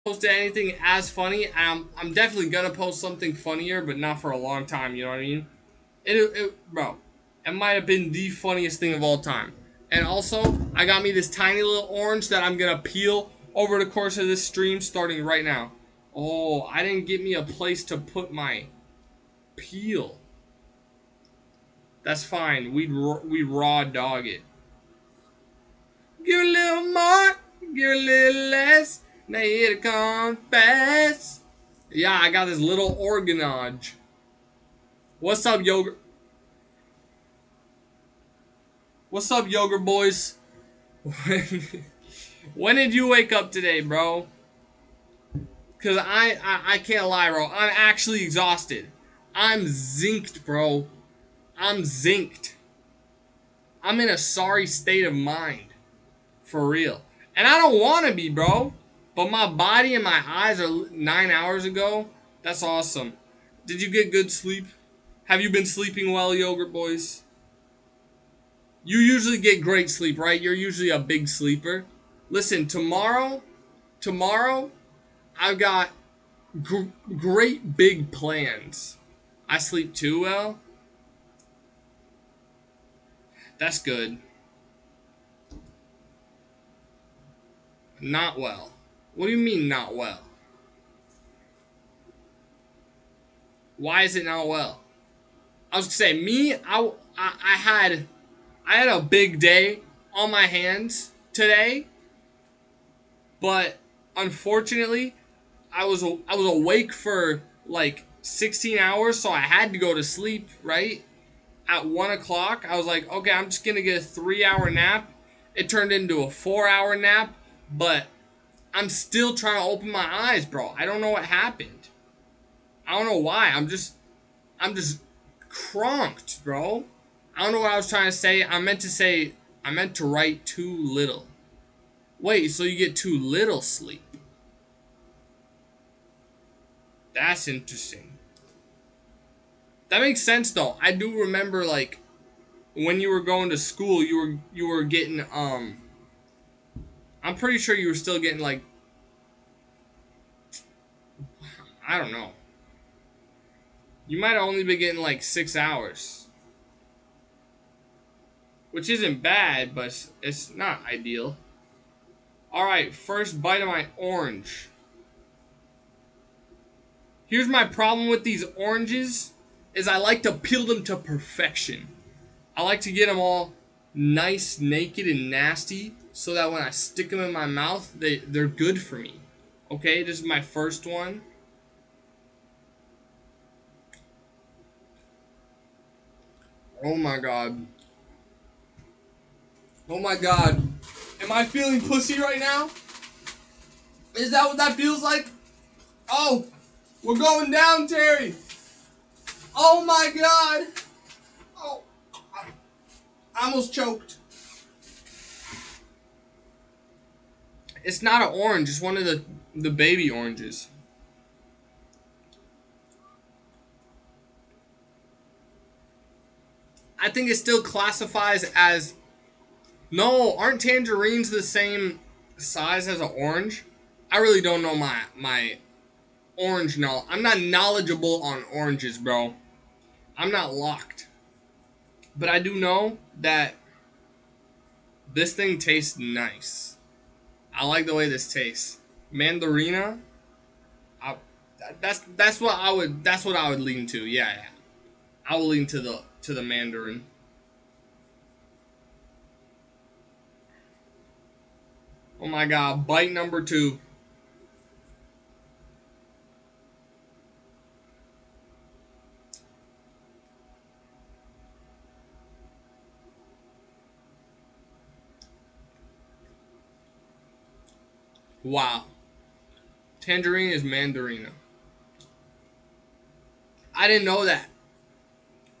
posted anything as funny. I'm definitely gonna post something funnier, but not for a long time. You know what I mean? Bro, it might have been the funniest thing of all time. And also, I got me this tiny little orange that I'm gonna peel over the course of this stream, starting right now. Oh, I didn't get me a place to put my peel. That's fine. We raw dog it. Give a little more, give a little less. Now here it comes fast. Yeah, I got this little organage. What's up, yogurt? What's up, yogurt boys? When did you wake up today, bro? Cause I can't lie, bro. I'm actually exhausted. I'm zinked, bro. I'm zinked. I'm in a sorry state of mind. For real. And I don't want to be, bro. But my body and my eyes are 9 hours ago. That's awesome. Did you get good sleep? Have you been sleeping well, yogurt boys? You usually get great sleep, right? You're usually a big sleeper. Listen, tomorrow, I've got great big plans. I sleep too well. That's good. Not well. What do you mean not well? Why is it not well? I was gonna say, me, I had a big day on my hands today, but unfortunately, I was awake for like 16 hours, so I had to go to sleep, right? At 1 o'clock, I was like, okay, I'm just gonna get a 3-hour nap. It turned into a 4-hour nap, but I'm still trying to open my eyes, bro. I don't know what happened. I don't know why. I'm just cronked, bro. I don't know what I was trying to say. I meant to write too little. Wait, so you get too little sleep. That's interesting. That makes sense though. I do remember like when you were going to school, you were getting I'm pretty sure you were still getting like I don't know. You might have only been getting like 6 hours. Which isn't bad, but it's not ideal. Alright, first bite of my orange. Here's my problem with these oranges, is I like to peel them to perfection. I like to get them all nice, naked, and nasty, so that when I stick them in my mouth, they're good for me. Okay, this is my first one. Oh my god. Oh my god. Am I feeling pussy right now? Is that what that feels like? Oh, we're going down, Terry. Oh my god. Oh, I almost choked. It's not an orange. It's one of the baby oranges. I think it still classifies as... No, aren't tangerines the same size as an orange? I really don't know my orange knowledge. I'm not knowledgeable on oranges, bro. I'm not locked. But I do know that this thing tastes nice. I like the way this tastes. Mandarina. That's what I would lean to. Yeah. I will lean to the mandarin. Oh my god, bite number 2. Wow. Tangerine is mandarina. I didn't know that.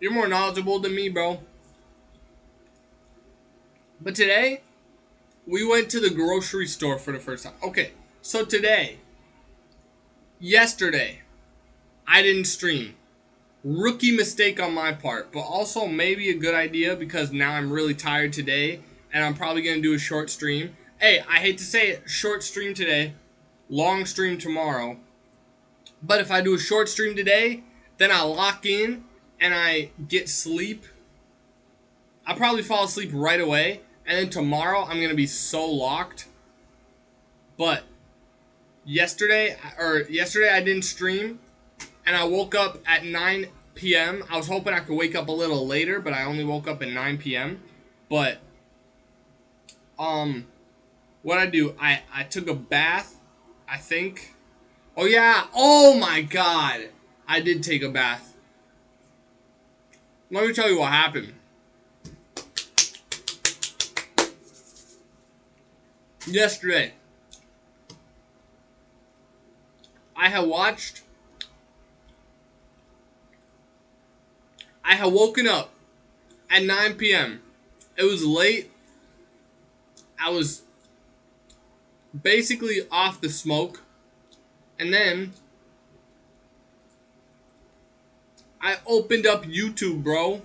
You're more knowledgeable than me, bro. But today, we went to the grocery store for the first time. Okay, so yesterday, I didn't stream. Rookie mistake on my part, but also maybe a good idea because now I'm really tired today and I'm probably going to do a short stream. Hey, I hate to say it, short stream today. long stream tomorrow. But if I do a short stream today, then I lock in and I get sleep. I'll probably fall asleep right away. And then tomorrow I'm going to be so locked. But yesterday I didn't stream. And I woke up at 9 p.m. I was hoping I could wake up a little later, but I only woke up at 9 p.m. But what I do, I took a bath, I think. Oh yeah, oh my god. I did take a bath. Let me tell you what happened. Yesterday, I had woken up at 9 p.m. It was late. I was basically off the smoke. And then I opened up YouTube, bro.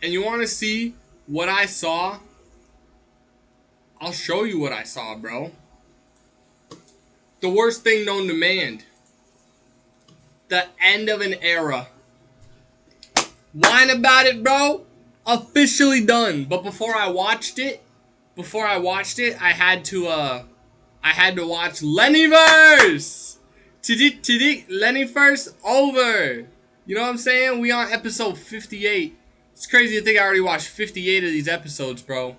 And you want to see what I saw? I'll show you what I saw, bro. The worst thing known to man. The end of an era. Whine about it, bro. Officially done. But before I watched it, I had to watch Lennyverse. Lennyverse over. You know what I'm saying? We on episode 58. It's crazy to think I already watched 58 of these episodes, bro.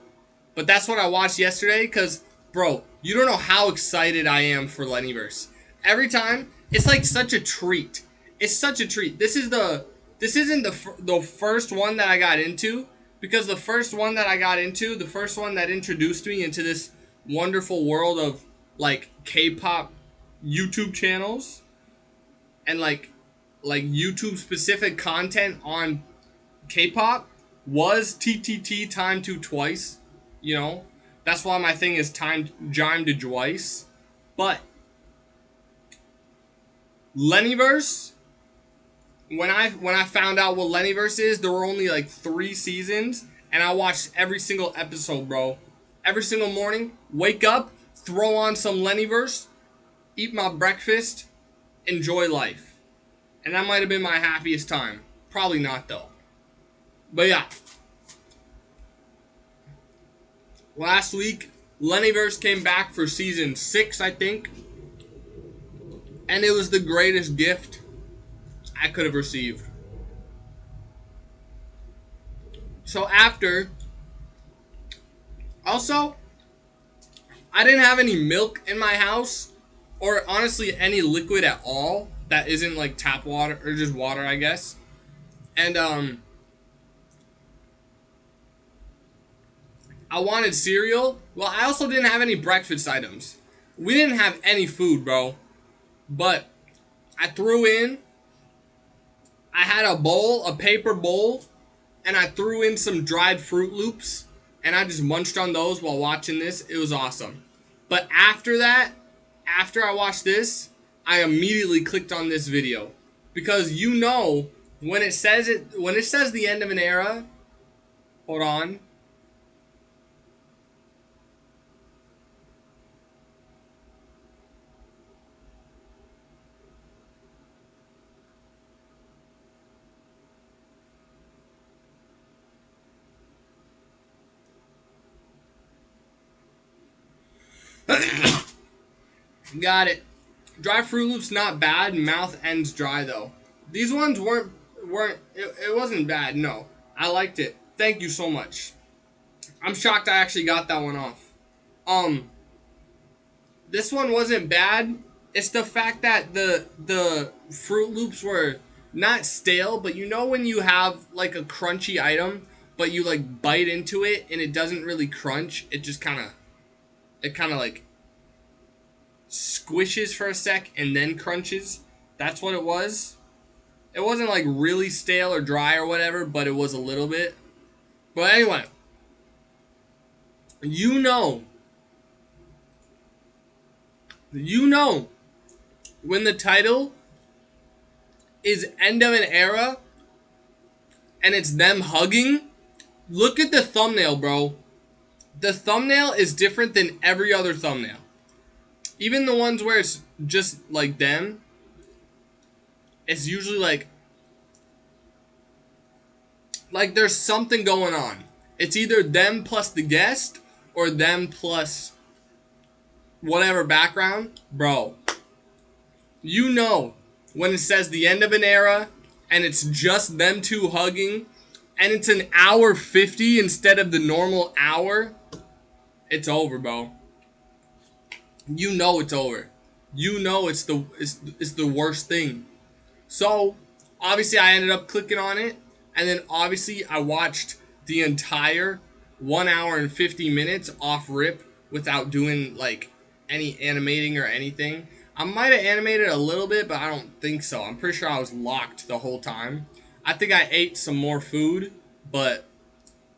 But that's what I watched yesterday, because, bro, you don't know how excited I am for Lennyverse. Every time, it's like such a treat. It's such a treat. This isn't the first one that I got into, because the first one that introduced me into this wonderful world of, like, K-pop YouTube channels, and, like YouTube specific content on K-pop was TTT timed to twice. You know, that's why my thing is timed to twice. But Lennyverse, when I found out what Lennyverse is, there were only like 3 seasons, and I watched every single episode, bro. Every single morning, wake up, throw on some Lennyverse, eat my breakfast, enjoy life. And that might have been my happiest time. Probably not, though. But yeah. Last week, Lennyverse came back for season 6, I think. And it was the greatest gift I could have received. So after... Also, I didn't have any milk in my house. Or honestly, any liquid at all. That isn't like tap water, or just water, I guess. And, I wanted cereal. Well, I also didn't have any breakfast items. We didn't have any food, bro. But I had a paper bowl, and I threw in some dried Fruit Loops, and I just munched on those while watching this. It was awesome. But after I watched this, I immediately clicked on this video. Because you know, when it says the end of an era, hold on. Got it. Dry Fruit Loops not bad. Mouth ends dry though. These ones weren't. It wasn't bad. No, I liked it. Thank you so much. I'm shocked I actually got that one off. This one wasn't bad. It's the fact that the Fruit Loops were not stale, but you know when you have like a crunchy item, but you like bite into it and it doesn't really crunch. It just kind of like squishes for a sec and then crunches. That's what it was. It wasn't like really stale or dry or whatever, but it was a little bit. But anyway, you know when the title is End of an Era and it's them hugging, look at the thumbnail, bro. The thumbnail is different than every other thumbnail. Even the ones where it's just like them, it's usually like there's something going on. It's either them plus the guest or them plus whatever background. Bro, you know when it says the end of an era and it's just them two hugging and it's an hour 50 instead of the normal hour, it's over, bro. You know it's over. You know it's the worst thing. So, obviously, I ended up clicking on it, and then obviously, I watched the entire 1 hour and 50 minutes off rip without doing like any animating or anything. I might have animated a little bit, but I don't think so. I'm pretty sure I was locked the whole time. I think I ate some more food, but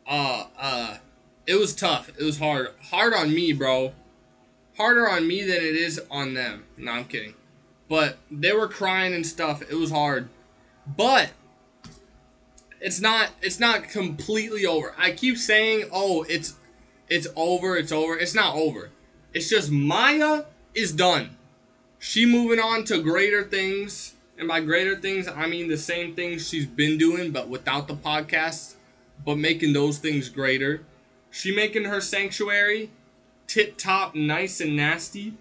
uh, uh, it was tough. It was hard. Hard on me, bro. Harder on me than it is on them. No, I'm kidding. But they were crying and stuff. It was hard. But it's not completely over. I keep saying, "Oh, it's over, it's over." It's not over. It's just Maya is done. She moving on to greater things. And by greater things, I mean the same things she's been doing but without the podcast, but making those things greater. She making her sanctuary tip top, nice and nasty.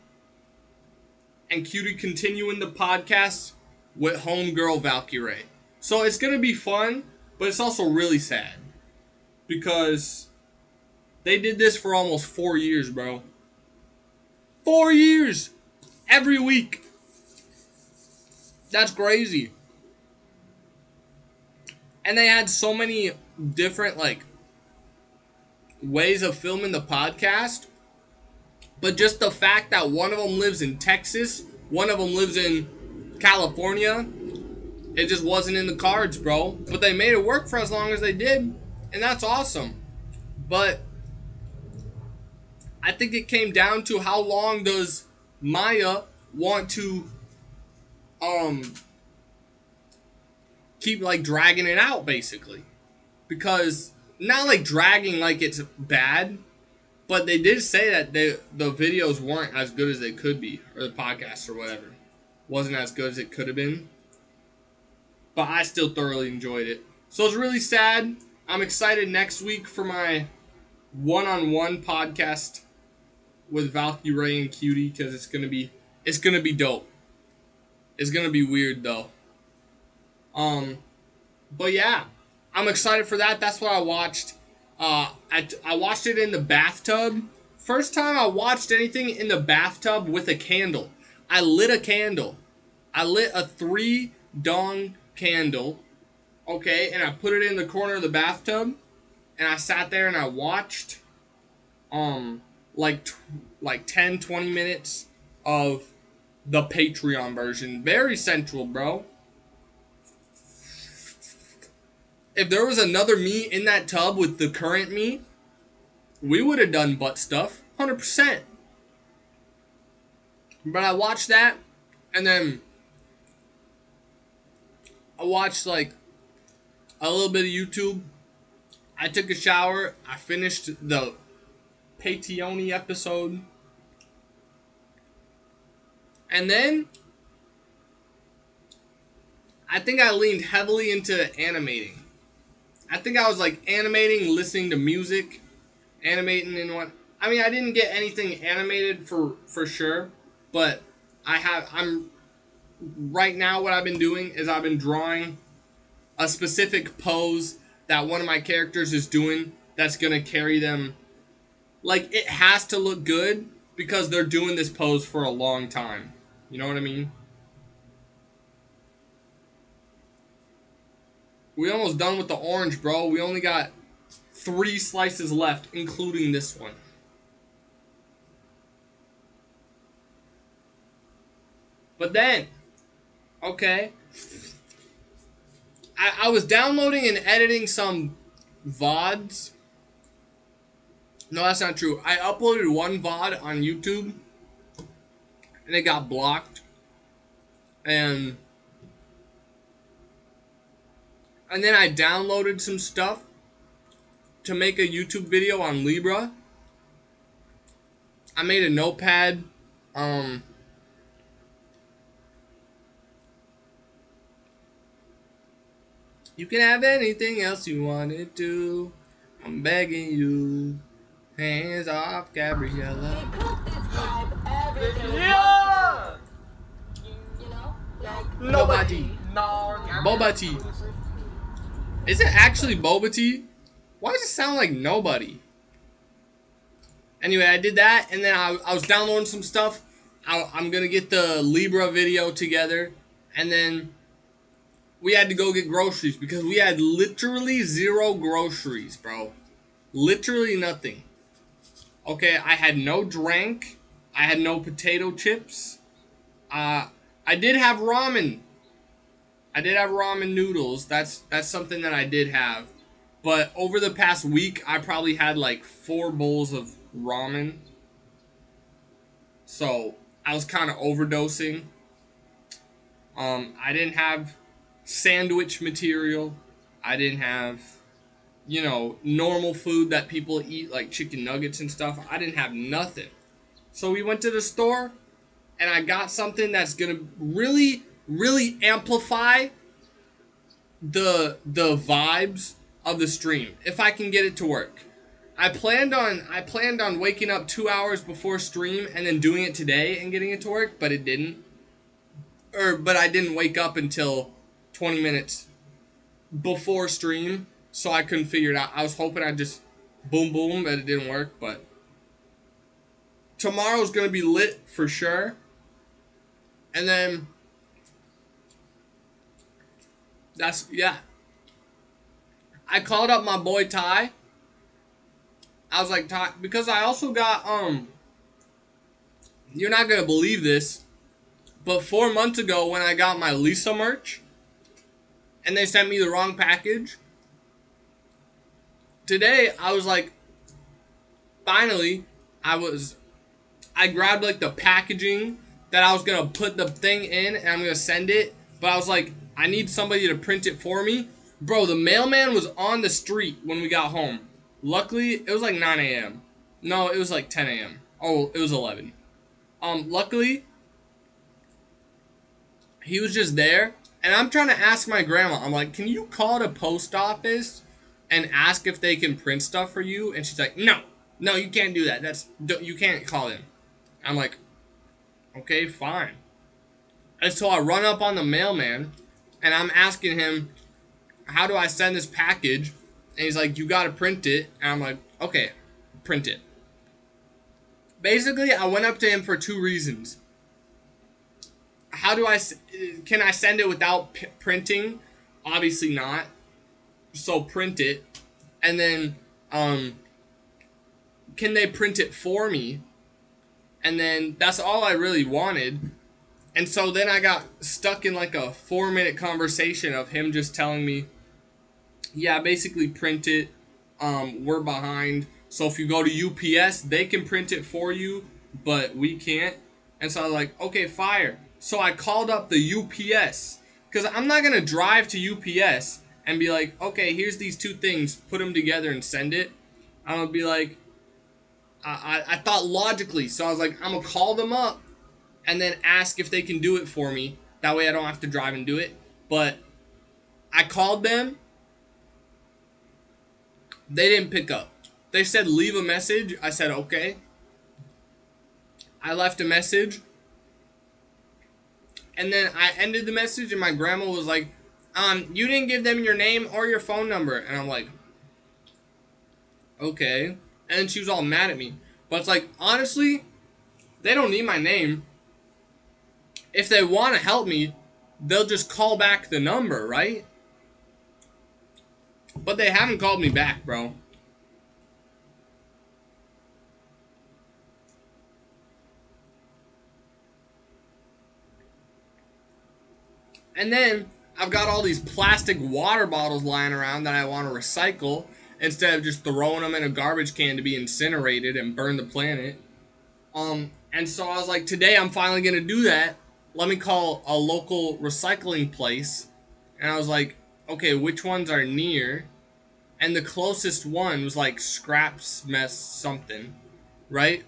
And Cutie continuing the podcast with homegirl Valkyrie. So it's gonna be fun, but it's also really sad because they did this for almost 4 years, bro. 4 years every week. That's crazy. And they had so many different ways of filming the podcast, but just the fact that one of them lives in Texas, one of them lives in California, it just wasn't in the cards, bro. But they made it work for as long as they did, and that's awesome. But I think it came down to how long does Maya want to um keep dragging it out, basically. Because not dragging like it's bad, but they did say that the videos weren't as good as they could be, or the podcast or whatever wasn't as good as it could have been. But I still thoroughly enjoyed it. So it's really sad. I'm excited next week for my one-on-one podcast with Valkyrie and Cutie because it's gonna be dope. It's gonna be weird though. But yeah, I'm excited for that. That's what I watched. I watched it in the bathtub. First time I watched anything in the bathtub with a candle. I lit a candle. I lit a 3 dong candle. Okay, and I put it in the corner of the bathtub, and I sat there and I watched like 10 20 minutes of the Patreon version. Very sensual, bro. If there was another me in that tub with the current me, we would have done butt stuff 100%. But I watched that, and then I watched a little bit of YouTube. I took a shower. I finished the Patreon episode. And then I think I leaned heavily into animating. I think I was animating, listening to music, animating and what. I mean, I didn't get anything animated for sure, but I'm right now what I've been doing is I've been drawing a specific pose that one of my characters is doing that's going to carry them. It has to look good because they're doing this pose for a long time. You know what I mean? We almost done with the orange, bro. We only got 3 slices left, including this one. But then, okay, I was downloading and editing some VODs. No, that's not true. I uploaded one VOD on YouTube, and it got blocked. And then I downloaded some stuff to make a YouTube video on Libra. I made a notepad Um, you can have anything else you wanted to. I'm begging you. Hands off, Gabriella. It could describe everything. Yeah! You know? Like Nobody. No. Boba tea. Is it actually boba tea? Why does it sound like nobody? Anyway, I did that, and then I was downloading some stuff. I'm gonna get the Libra video together, and then we had to go get groceries because we had literally zero groceries, bro. Literally nothing. Okay, I had no drink. I had no potato chips. I did have ramen. I did have ramen noodles. That's something that I did have. But over the past week, I probably had like 4 bowls of ramen. So I was kind of overdosing. I didn't have sandwich material. I didn't have, normal food that people eat, like chicken nuggets and stuff. I didn't have nothing. So we went to the store, and I got something that's gonna really, really amplify the vibes of the stream if I can get it to work. I planned on waking up 2 hours before stream and then doing it today and getting it to work, but it didn't. But I didn't wake up until 20 minutes before stream, so I couldn't figure it out. I was hoping I'd just boom boom, but it didn't work. But tomorrow's gonna be lit for sure. And then yeah. I called up my boy Ty. I was like, Ty, because I also got you're not gonna believe this, but 4 months ago when I got my Lisa merch and they sent me the wrong package, today I was like, finally, I grabbed like the packaging that I was gonna put the thing in and I'm gonna send it, but I was like, I need somebody to print it for me. Bro, the mailman was on the street when we got home. Luckily, it was like 9 a.m. No, it was like 10 a.m. Oh, it was 11. Luckily, he was just there, and I'm trying to ask my grandma. I'm like, can you call the post office and ask if they can print stuff for you? And she's like, no, you can't do that. You can't call them. I'm like, okay, fine. And so I run up on the mailman, and I'm asking him, how do I send this package? And he's like, you gotta print it. And I'm like, okay, print it. Basically, I went up to him for 2 reasons. Can I send it without printing? Obviously not. So print it. And then, can they print it for me? And then that's all I really wanted. And so then I got stuck in like a 4-minute conversation of him just telling me, yeah, basically print it. We're behind. So if you go to UPS, they can print it for you, but we can't. And so I was like, okay, fire. So I called up the UPS because I'm not going to drive to UPS and be like, okay, here's these 2 things, put them together and send it. I'm going to be like, I thought logically. So I was like, I'm going to call them up and then ask if they can do it for me. That way I don't have to drive and do it. But I called them. They didn't pick up. They said leave a message. I said okay. I left a message. And then I ended the message and my grandma was like, you didn't give them your name or your phone number. And I'm like, okay. And then she was all mad at me. But it's like, honestly, they don't need my name. If they want to help me, they'll just call back the number, right? But they haven't called me back, bro. And then I've got all these plastic water bottles lying around that I want to recycle instead of just throwing them in a garbage can to be incinerated and burn the planet. And so I was like, today I'm finally going to do that. Let me call a local recycling place. And I was like, okay, which ones are near? And the closest one was like Scraps Mess something, right?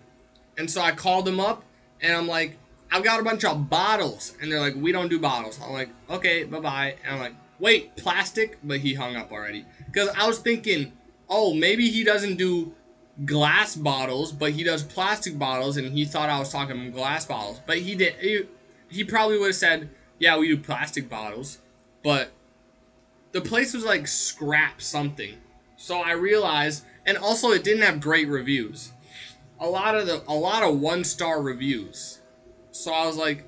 And so I called them up, And I'm like, I've got a bunch of bottles. And they're like, we don't do bottles. I'm like, okay, bye-bye. And I'm like, wait, plastic? But he hung up already. Because I was thinking, oh, maybe he doesn't do glass bottles, but he does plastic bottles. And he thought I was talking glass bottles. But he did. He probably would have said, yeah, we do plastic bottles. But the place was like scrap something. So I realized, and also it didn't have great reviews. A lot of 1-star reviews. So I was like,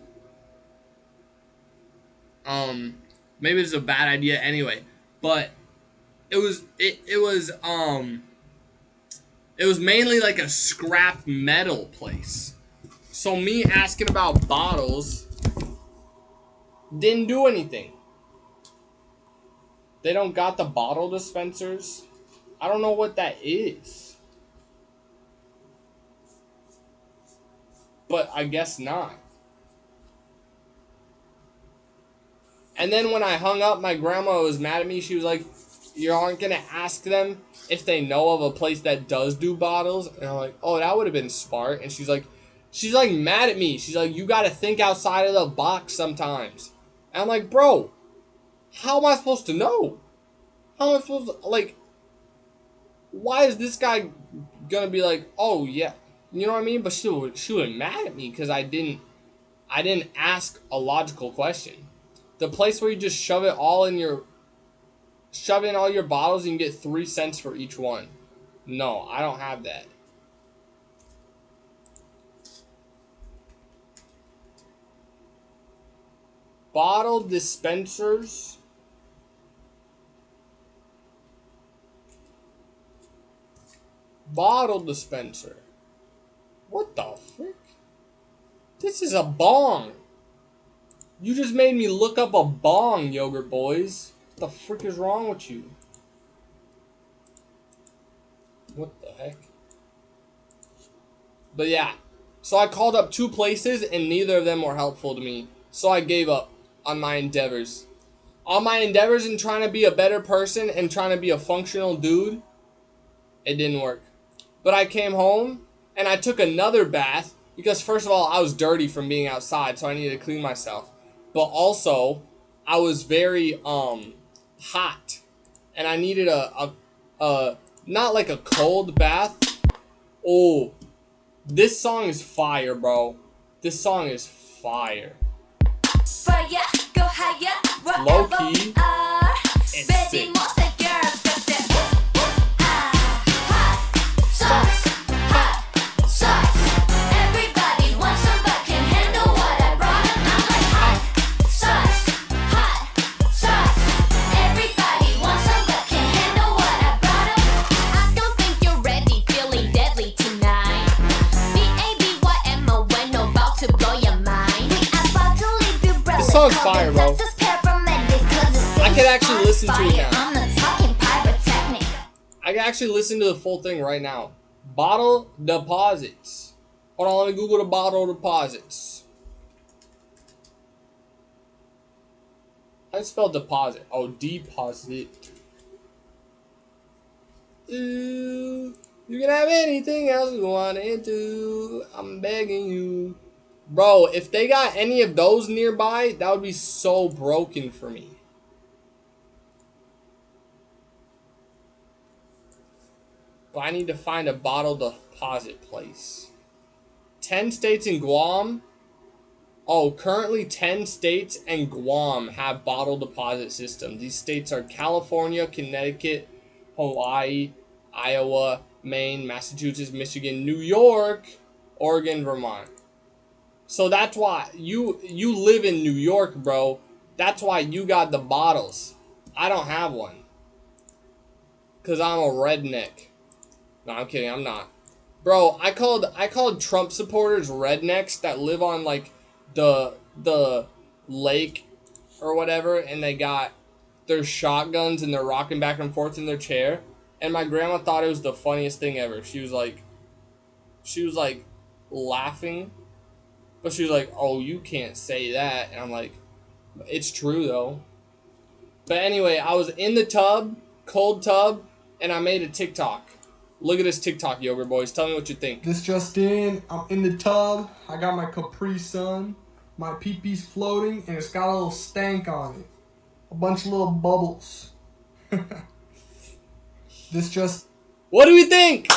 um, maybe it's a bad idea anyway. But it was mainly like a scrap metal place. So me asking about bottles didn't do anything. They don't got the bottle dispensers. I don't know what that is. But I guess not. And then when I hung up, my grandma was mad at me. She was like, you aren't going to ask them if they know of a place that does do bottles? And I'm like, oh, that would have been smart. And she's like mad at me. She's like, you got to think outside of the box sometimes. And I'm like, bro, how am I supposed to know? How am I supposed to, like, why is this guy going to be like, oh, yeah. You know what I mean? But she was mad at me because I didn't ask a logical question. The place where you just shove in all your bottles and you get 3 cents for each one. No, I don't have that. Bottle dispensers. Bottle dispenser. What the frick? This is a bong. You just made me look up a bong, Yogurt Boys. What the frick is wrong with you? What the heck? But yeah. So I called up 2 places and neither of them were helpful to me. So I gave up on my endeavors. On my endeavors in trying to be a better person and trying to be a functional dude, it didn't work. But I came home and I took another bath because first of all, I was dirty from being outside, so I needed to clean myself. But also, I was very hot and I needed a not like a cold bath. Oh, this song is fire, bro. This song is fire. Fire, go higher, Low key, it's sick. This song's fire, bro. I could actually listen to it now. I can actually listen to the full thing right now. Bottle deposits. Hold on, let me Google the bottle deposits. How do you spell deposit? Oh, deposit. Ooh, you can have anything else you wanted to. I'm begging you. Bro, if they got any of those nearby, that would be so broken for me. But I need to find a bottle deposit place. 10 states in Guam. Oh, currently 10 states and Guam have bottle deposit systems. These states are California, Connecticut, Hawaii, Iowa, Maine, Massachusetts, Michigan, New York, Oregon, Vermont. So that's why you live in New York, bro. That's why you got the bottles. I don't have one. Cause I'm a redneck. No, I'm kidding, I'm not. Bro, I called Trump supporters rednecks that live on like the lake or whatever, and they got their shotguns and they're rocking back and forth in their chair. And my grandma thought it was the funniest thing ever. She was like laughing. But she was like, oh, you can't say that. And I'm like, it's true, though. But anyway, I was in the tub, cold tub, and I made a TikTok. Look at this TikTok, Yogurt Boys. Tell me what you think. This just in, I'm in the tub. I got my Capri Sun. My pee-pee's floating, and it's got a little stank on it. A bunch of little bubbles. This just... What do we think?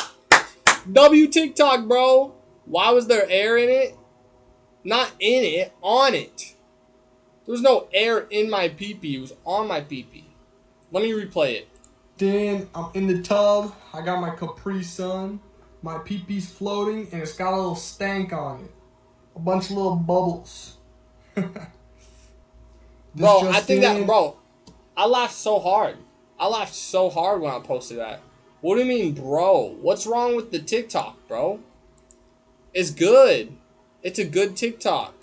W TikTok, bro. Why was there air in it? Not in it, on it. There was no air in my pee-pee. It was on my pee-pee. Let me replay it. Then I'm in the tub. I got my Capri Sun. My pee-pee's floating, and it's got a little stank on it. A bunch of little bubbles. Bro, I think that, bro, I laughed so hard. I laughed so hard when I posted that. What do you mean, bro? What's wrong with the TikTok, bro? It's good. It's a good TikTok.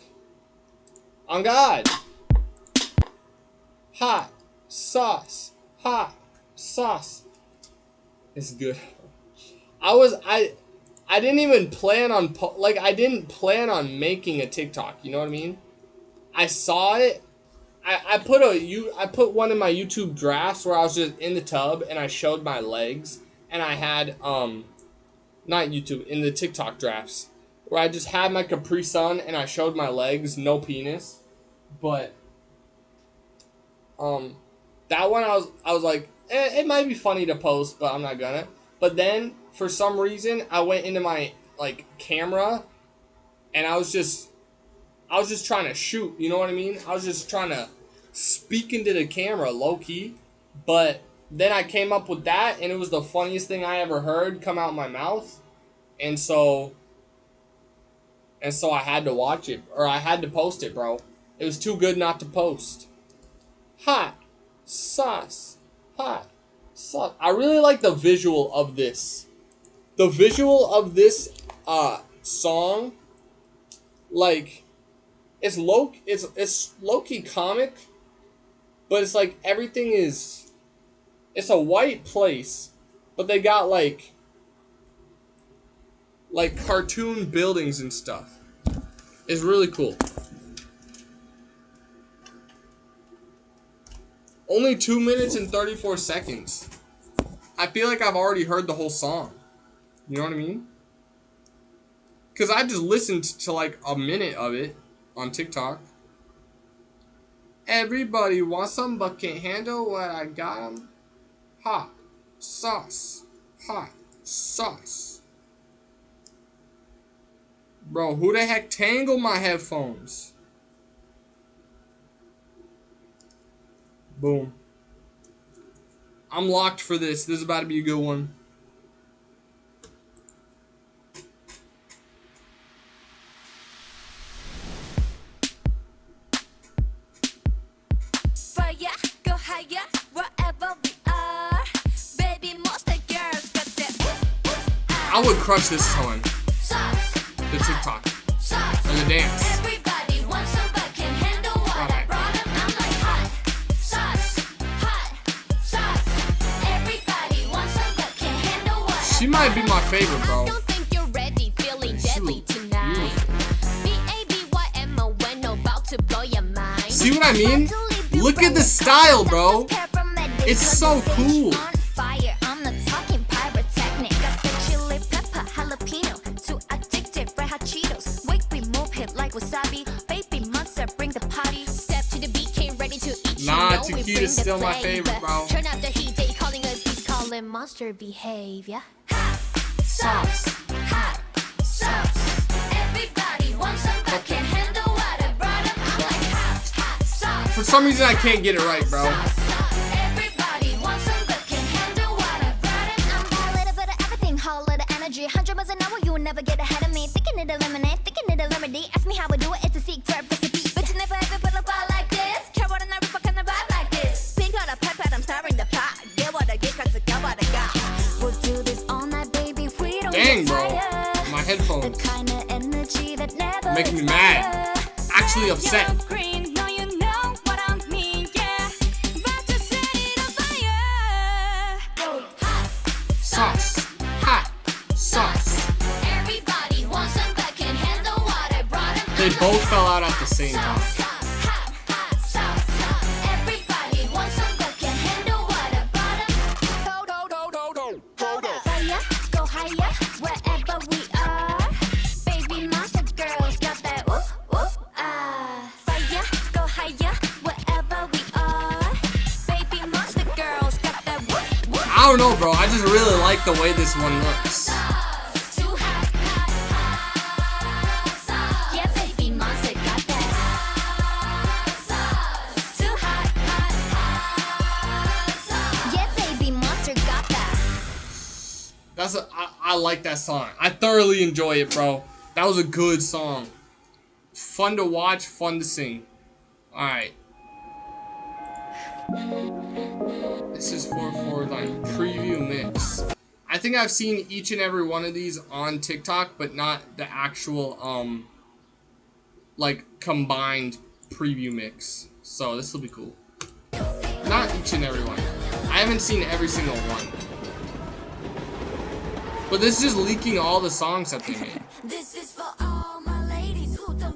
On God. Hot sauce. Hot sauce. It's good. I didn't even plan on I didn't plan on making a TikTok. You know what I mean? I saw it. I put one in my YouTube drafts where I was just in the tub and I showed my legs, and I had not YouTube, in the TikTok drafts where I just had my Capri Sun and I showed my legs, no penis. But that one I was like, it might be funny to post, but I'm not gonna. But then for some reason I went into my camera and I was just trying to shoot, you know what I mean? I was just trying to speak into the camera, low-key. But then I came up with that, and it was the funniest thing I ever heard come out of my mouth. And so I had to watch it, or I had to post it, bro. It was too good not to post. Hot sauce. Hot sauce. I really like the visual of this. The visual of this song, like... It's low-key comic, but it's like everything is... It's a white place, but they got like cartoon buildings and stuff. It's really cool. Only 2 minutes and 34 seconds. I feel like I've already heard the whole song. You know what I mean? Because I just listened to like a minute of it on TikTok. Everybody wants some but can't handle what I got 'em. Hot sauce. Hot sauce. Bro, who the heck tangled my headphones? Boom. I'm locked for this. This is about to be a good one. Fire, go higher, wherever we are. Baby, most of the girls got that. I would crush this one. Sauce, The TikTok. sauce. And the dance. Everybody wants some but can't handle what I brought 'em. I'm like hot sauce, hot sauce. Everybody wants some but can't handle what I She might be my favorite, bro. don't think you're ready, feeling deadly tonight. B-A-D-Y-M-O-N, about to blow your mind. See what I mean? Look at the style, bro. It's so cool. Fire, I'm not talking pyrotechnic. Got the chili pepper, jalapeno, too addictive, red hot Cheetos. Wake we move hit like wasabi. Baby monster, bring the party. Step to the beat, came ready to eat. Nah, you know we Chiquita's bring the still my flavor. favorite, bro. Turn up the heat, they calling us, he's calling monster behavior. Hot sauce, hot sauce. Everybody wants some but can't handle what I brought 'em. I'm like hot sauce. For some reason, I can't get it right, bro. Everybody wants some but can't handle what I brought 'em. I'm a little bit of everything, whole lot of energy. 100 miles an hour, you will never get ahead of me. Thinking it a lemonade, thinking it a remedy. Ask me how I do it, it's a secret recipe. But you never ever put a bar like this. Carrot and I rip, I can vibe like this. Pink on a pepper, I'm stirring the pot. Get what I get, cause I got what I got. We'll do this all night, baby. We don't Dang, get bro. tired. My The headphones kind of energy that never making me expires. mad. Actually upset. Yellow, green, no, you know what I mean, yeah. About to set it on fire. Hot Sauce. Hot sauce. everybody wants some but can't handle what I brought 'em. They both fell out at the same time. Hot sauce. Everybody wants some but can't handle what I brought 'em. Hold up. Fire, go I don't know, bro. I just really like the way this one looks. I like that song. I thoroughly enjoy it, bro. That was a good song. Fun to watch, fun to sing. Alright. This is 449 preview mix. I think I've seen each and every one of these on TikTok, but not the actual like combined preview mix. So this will be cool. Not each and every one. I haven't seen every single one. But this is just leaking all the songs that they made.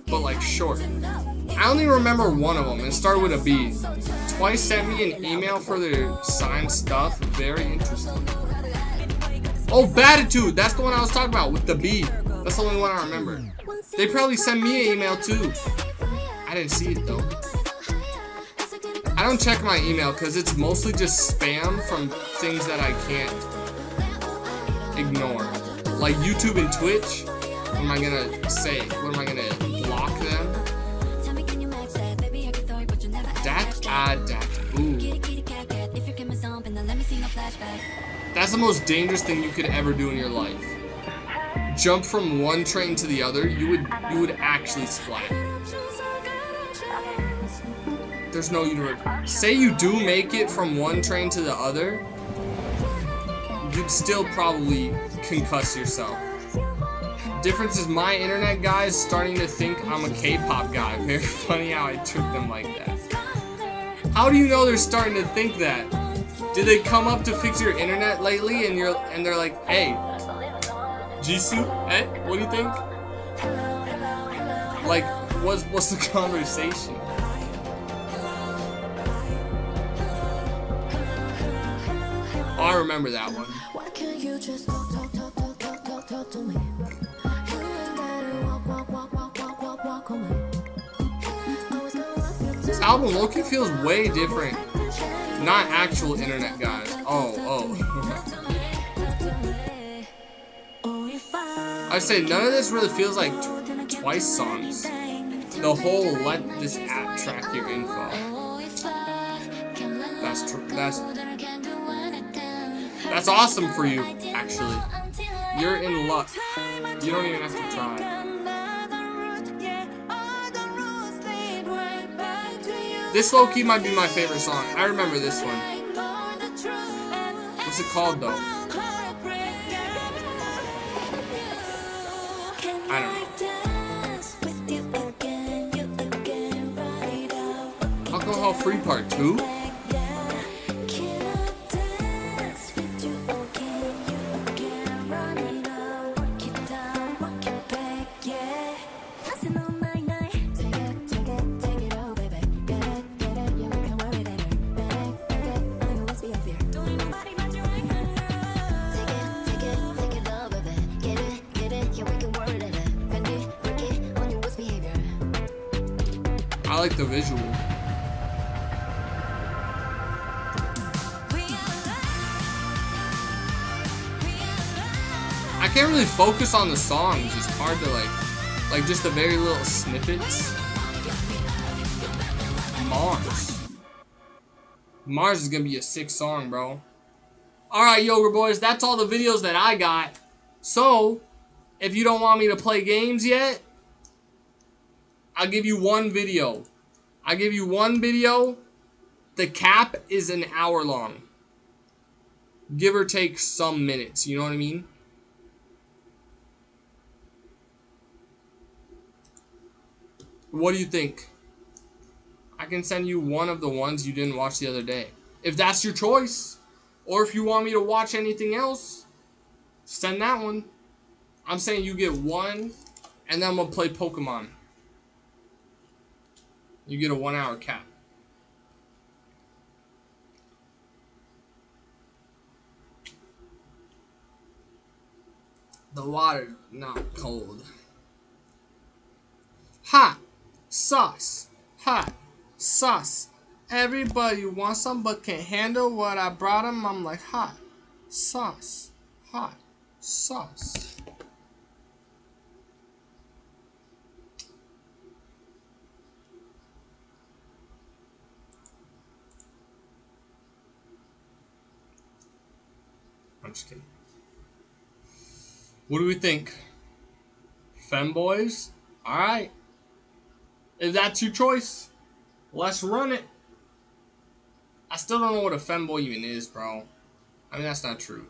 But like short. I only remember one of them. It started with a B. Twice sent me an email for their signed stuff. Very interesting. Oh, Batitude. That's the one I was talking about with the B. That's the only one I remember. They probably sent me an email too. I didn't see it though. I don't check my email because it's mostly just spam from things that I can't ignore. Like YouTube and Twitch. What am I gonna say? What am I gonna block them? Ooh. That's the most dangerous thing you could ever do in your life. Jump from one train to the other, you would actually splat. There's no universe. Say you do make it from one train to the other, you'd still probably concuss yourself. Difference is my internet guy is starting to think I'm a K-pop guy. Very funny how I tricked them like that. How do you know they're starting to think that? Did they come up to fix your internet lately and they're like, hey, Jisoo, hey, what do you think? Like, what's the conversation? Oh, I remember that one. This album low-key feels way different. Not actual internet guys. Oh. I'd say none of this really feels like Twice songs. The whole let this app track your info. That's true. That's awesome for you, actually. You're in luck. You don't even have to try. This low-key might be my favorite song. I remember this one. What's it called, though? I don't know. Alcohol Free Part 2? I like the visual. I can't really focus on the songs. It's hard to like just the very little snippets. Mars is gonna be a sick song, bro. Alright, Yoga Boys, that's all the videos that I got. So, if you don't want me to play games yet, I'll give you one video. The cap is an hour long. Give or take some minutes, you know what I mean? What do you think? I can send you one of the ones you didn't watch the other day. If that's your choice. Or if you want me to watch anything else, send that one. I'm saying you get one, and then I'm going to play Pokemon. You get a 1 hour cap. The water not cold. Hot sauce. Hot sauce. Everybody wants some but can't handle what I brought them. I'm like hot sauce. Hot sauce. I'm just kidding. What do we think? Femboys? Alright. If that's your choice, let's run it. I still don't know what a femboy even is, bro. I mean, that's not true.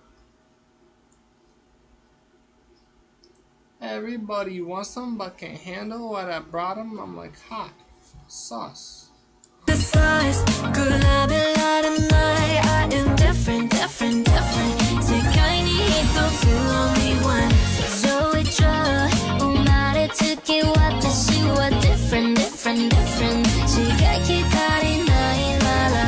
Everybody wants some but can't handle what I brought them. I'm like, hot sauce. The size, could I be light night? I am different. 색깔이 또 only one. So it's 말에 특히 와타시와 different. 지각이 가린 나의 나라.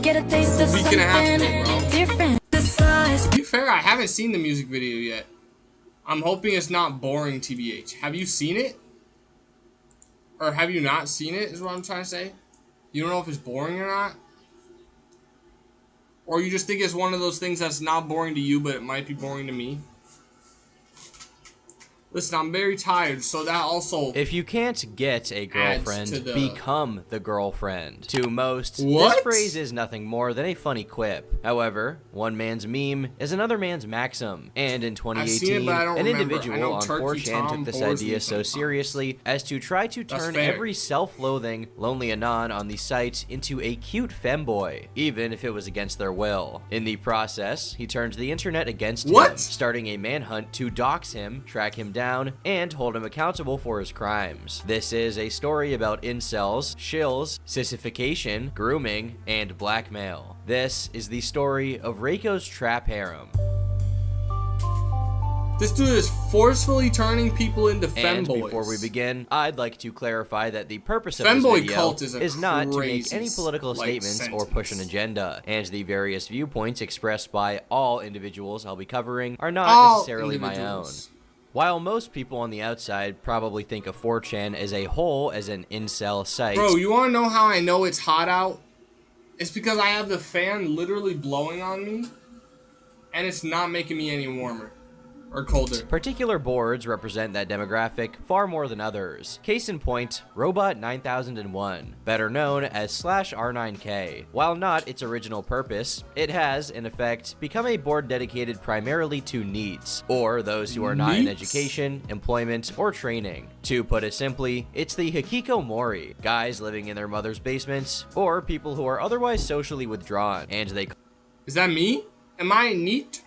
Get a taste of something different. The size. To be fair, I haven't seen the music video yet. I'm hoping it's not boring, TBH. Have you seen it? Or have you not seen it, is what I'm trying to say? You don't know if it's boring or not? Or you just think it's one of those things that's not boring to you, but it might be boring to me? Listen, I'm very tired, so that also... If you can't get a girlfriend, become the girlfriend. To most, What? this phrase is nothing more than a funny quip. However, one man's meme is another man's maxim. And in 2018, an individual on 4chan took this idea so seriously as to try to turn every self-loathing, lonely anon on the site into a cute femboy, even if it was against their will. In the process, he turned the internet against him, starting a manhunt to dox him, track him down, and hold him accountable for his crimes. This is a story about incels, shills, sissification, grooming, and blackmail. This is the story of Reiko's trap harem. This dude is forcefully turning people into femboys. And before we begin, I'd like to clarify that the purpose of this video is not to make any political statements or push an agenda, and the various viewpoints expressed by all individuals I'll be covering are not necessarily my own. While most people on the outside probably think of 4chan as a whole as an incel site. Bro, you wanna know how I know it's hot out? It's because I have the fan literally blowing on me, and it's not making me any warmer. Or colder. Particular boards represent that demographic far more than others. Case in point, Robot 9001, better known as /R9K. While not its original purpose, it has, in effect, become a board dedicated primarily to NEETs, or those who are not in education, employment, or training. To put it simply, it's the hikikomori, guys living in their mother's basements, or people who are otherwise socially withdrawn, and they... Is that me? Am I NEET?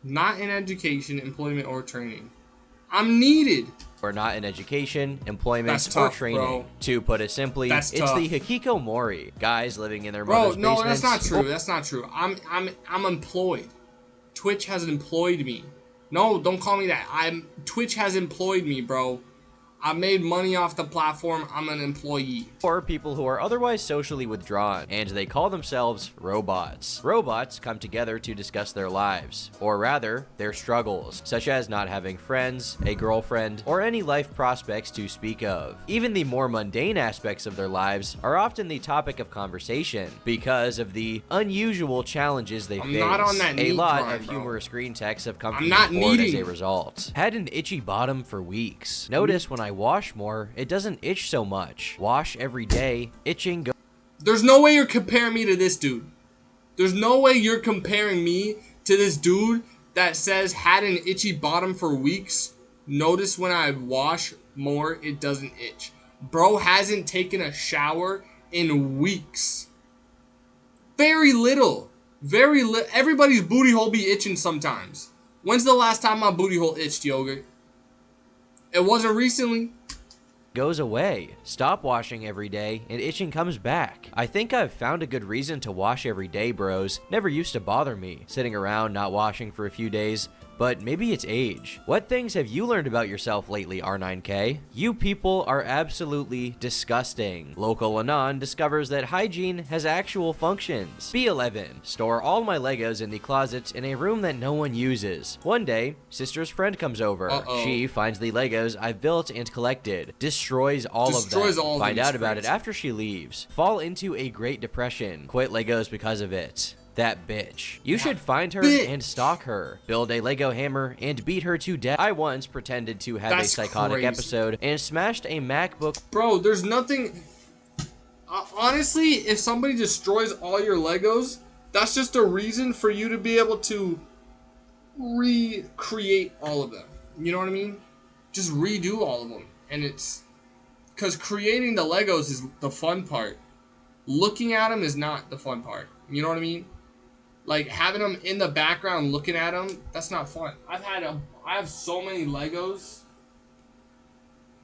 Not in education, employment, or training. I'm needed. Or not in education, employment, or training. Bro. To put it simply, it's the hikikomori, guys living in their mother's basements. basements. Bro, that's not true. That's not true. I'm employed. Twitch has employed me. No, don't call me that. Twitch has employed me, bro. I made money off the platform. I'm an employee. Or people who are otherwise socially withdrawn, and they call themselves robots. Robots come together to discuss their lives, or rather, their struggles, such as not having friends, a girlfriend, or any life prospects to speak of. Even the more mundane aspects of their lives are often the topic of conversation, because of the unusual challenges they face. Not on that a lot grind, of humorous screen texts have come I'm from not the board as needing. a result. Had an itchy bottom for weeks. Notice when I wash more, it doesn't itch so much. Wash every day, itching go. There's no way you're comparing me to this dude. There's no way you're comparing me to this dude that says had an itchy bottom for weeks. Notice when I wash more, it doesn't itch. Bro hasn't taken a shower in weeks. Very little. Very little. Everybody's booty hole be itching sometimes. When's the last time my booty hole itched, Yogurt? It wasn't recently. Goes away. Stop washing every day, and itching comes back. I think I've found a good reason to wash every day, bros. Never used to bother me. Sitting around not washing for a few days But maybe it's age. What things have you learned about yourself lately, R9K? You people are absolutely disgusting. Local Anon discovers that hygiene has actual functions. B11. Store all my Legos in the closets in a room that no one uses. One day, sister's friend comes over. She finds the Legos I've built and collected. Destroys all of them. Find out about it after she leaves. Fall into a Great Depression. Quit Legos because of it. That bitch. You should find her and stalk her. Build a Lego hammer and beat her to death. I once pretended to have a psychotic episode and smashed a MacBook. Bro, there's nothing... honestly, if somebody destroys all your Legos, that's just a reason for you to be able to recreate all of them. You know what I mean? Just redo all of them. And it's... because creating the Legos is the fun part. Looking at them is not the fun part. You know what I mean? Like, having them in the background looking at them, that's not fun. I have so many Legos,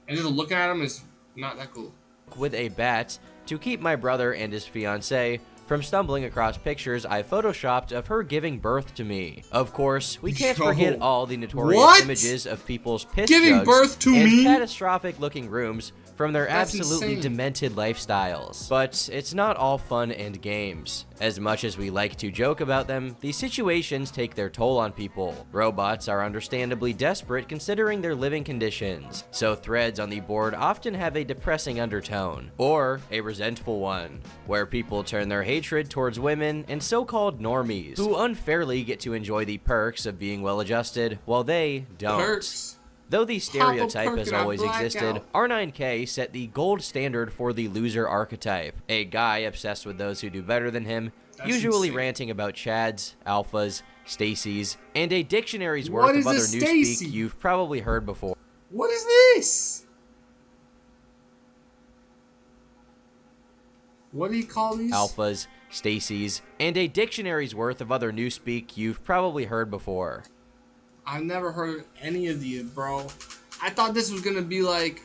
and just looking at them is not that cool. With a bat to keep my brother and his fiancée from stumbling across pictures I photoshopped of her giving birth to me. Of course, we can't forget all the notorious images of people's piss giving birth to me? Catastrophic looking rooms from their absolutely demented lifestyles. But it's not all fun and games. As much as we like to joke about them, these situations take their toll on people. Robots are understandably desperate considering their living conditions, so threads on the board often have a depressing undertone, or a resentful one, where people turn their hatred towards women and so-called normies, who unfairly get to enjoy the perks of being well-adjusted, while they don't. Perks. Though the stereotype has always existed, R9K set the gold standard for the loser archetype. A guy obsessed with those who do better than him, usually ranting about Chads, Alphas, Stacies, and a dictionary's worth of other newspeak you've probably heard before. What is this? What do you call these? Alphas, Stacies, and a dictionary's worth of other newspeak you've probably heard before. I've never heard any of these, bro. I thought this was gonna be like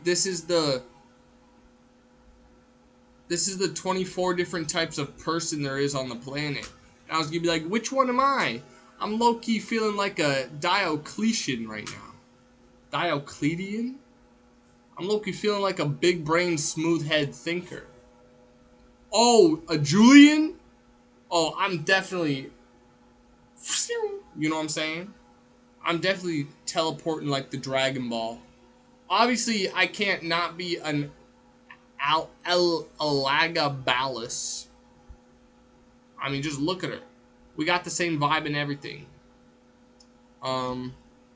this is the 24 different types of person there is on the planet. And I was gonna be like, which one am I? I'm low-key feeling like a Diocletian right now. Diocletian? I'm low-key feeling like a big brain, smooth head thinker. Oh, a Julian? Oh, I'm definitely... You know what I'm saying? I'm definitely teleporting like the Dragon Ball. Obviously, I can't not be an Elagabalus. I mean, just look at her. We got the same vibe and everything.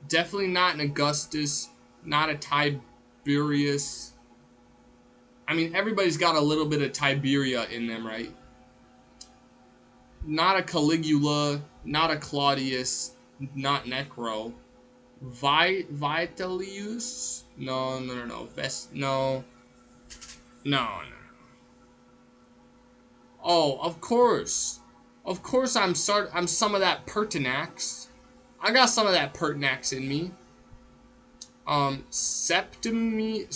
Definitely not an Augustus, not a Tiberius. I mean, everybody's got a little bit of Tiberia in them, right? Not a Caligula, not a Claudius, not Necro. Vitellius? No. No. Oh, of course. Of course I'm some of that Pertinax. I got some of that Pertinax in me. Septimius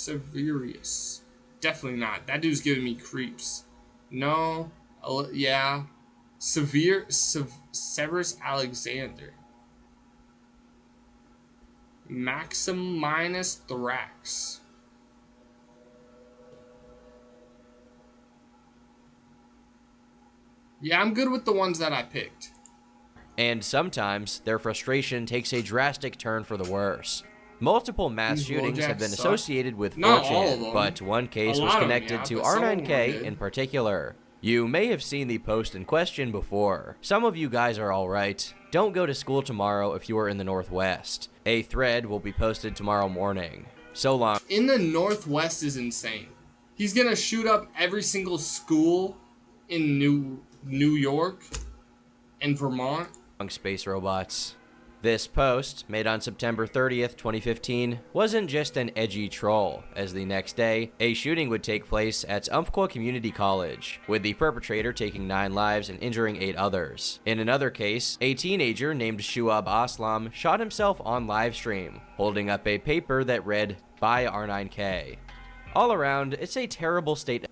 Severius. Definitely not. That dude's giving me creeps. No. Yeah. Severus Alexander. Maximinus Thorax. Yeah, I'm good with the ones that I picked. And sometimes their frustration takes a drastic turn for the worse. Multiple mass shootings have been associated with 4chan, but one case was connected to R9K in particular. You may have seen the post in question before. Some of you guys are alright. Don't go to school tomorrow if you are in the Northwest. A thread will be posted tomorrow morning. So long. In the Northwest is insane. He's gonna shoot up every single school in New York and Vermont. Space robots. This post, made on September 30th, 2015, wasn't just an edgy troll, as the next day, a shooting would take place at Umpqua Community College, with the perpetrator taking 9 lives and injuring 8 others. In another case, a teenager named Shuab Aslam shot himself on livestream, holding up a paper that read, "By R9K." All around, it's a terrible state.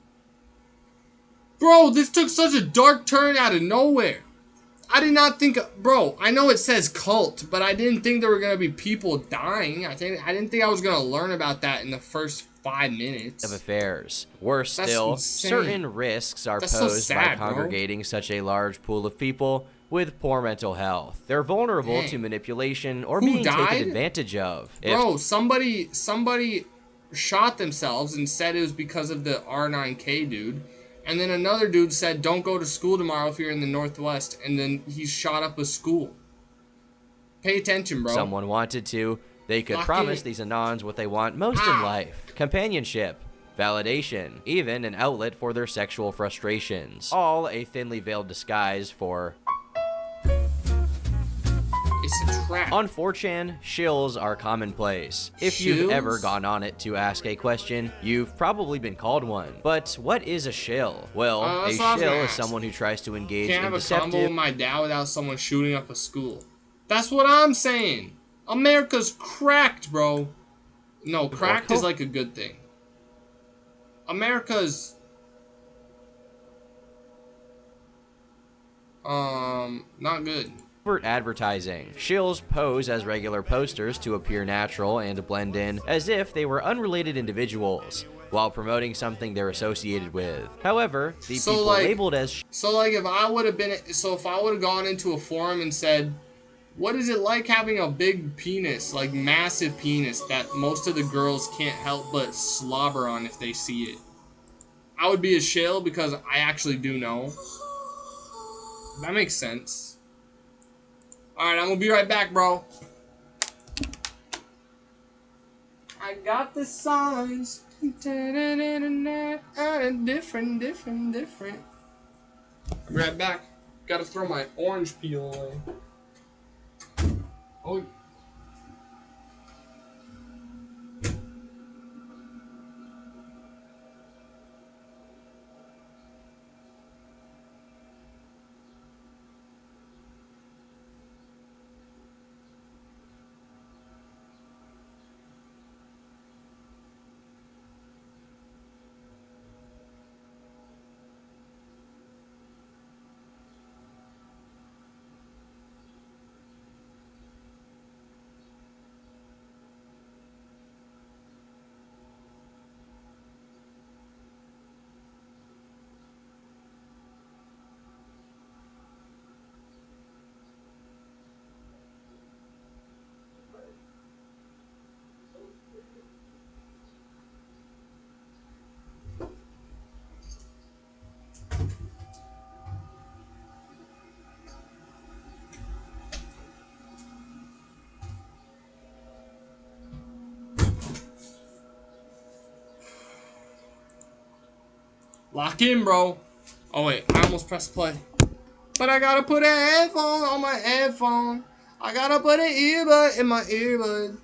Bro, this took such a dark turn out of nowhere. I did not think, bro, I know it says cult, but I didn't think there were going to be people dying. I didn't think I was going to learn about that in the first 5 minutes. Of affairs. Worse That's still, insane. certain risks are That's posed so sad, by congregating such a large pool of people with poor mental health. They're vulnerable to manipulation or being taken advantage of. Bro, somebody shot themselves and said it was because of the R9K dude. And then another dude said, don't go to school tomorrow if you're in the Northwest. And then he shot up a school. Pay attention, bro. Someone wanted to, they could promise these Anons what they want most in life. Companionship, validation, even an outlet for their sexual frustrations. All a thinly veiled disguise for... It's a trap. On 4chan, shills are commonplace. If you've ever gone on it to ask a question, you've probably been called one. But what is a shill? Well, a shill is someone who tries to engage in deceptive... Can't have a combo with my dad without someone shooting up a school. That's what I'm saying. America's cracked, bro. No, cracked is like a good thing. America's... not good. Advertising. Shills pose as regular posters to appear natural and blend in as if they were unrelated individuals, while promoting something they're associated with. However, the people labeled as... So like if I would have gone into a forum and said, what is it like having a big penis, like massive penis, that most of the girls can't help but slobber on if they see it? I would be a shill because I actually do know. That makes sense. Alright, I'm gonna be right back, bro. I got the signs. Different. I'll be right back. Gotta throw my orange peel away. Oh. Lock in, bro. Oh, wait. I almost pressed play. But I gotta put a headphone on my headphone. I gotta put an earbud in my earbud.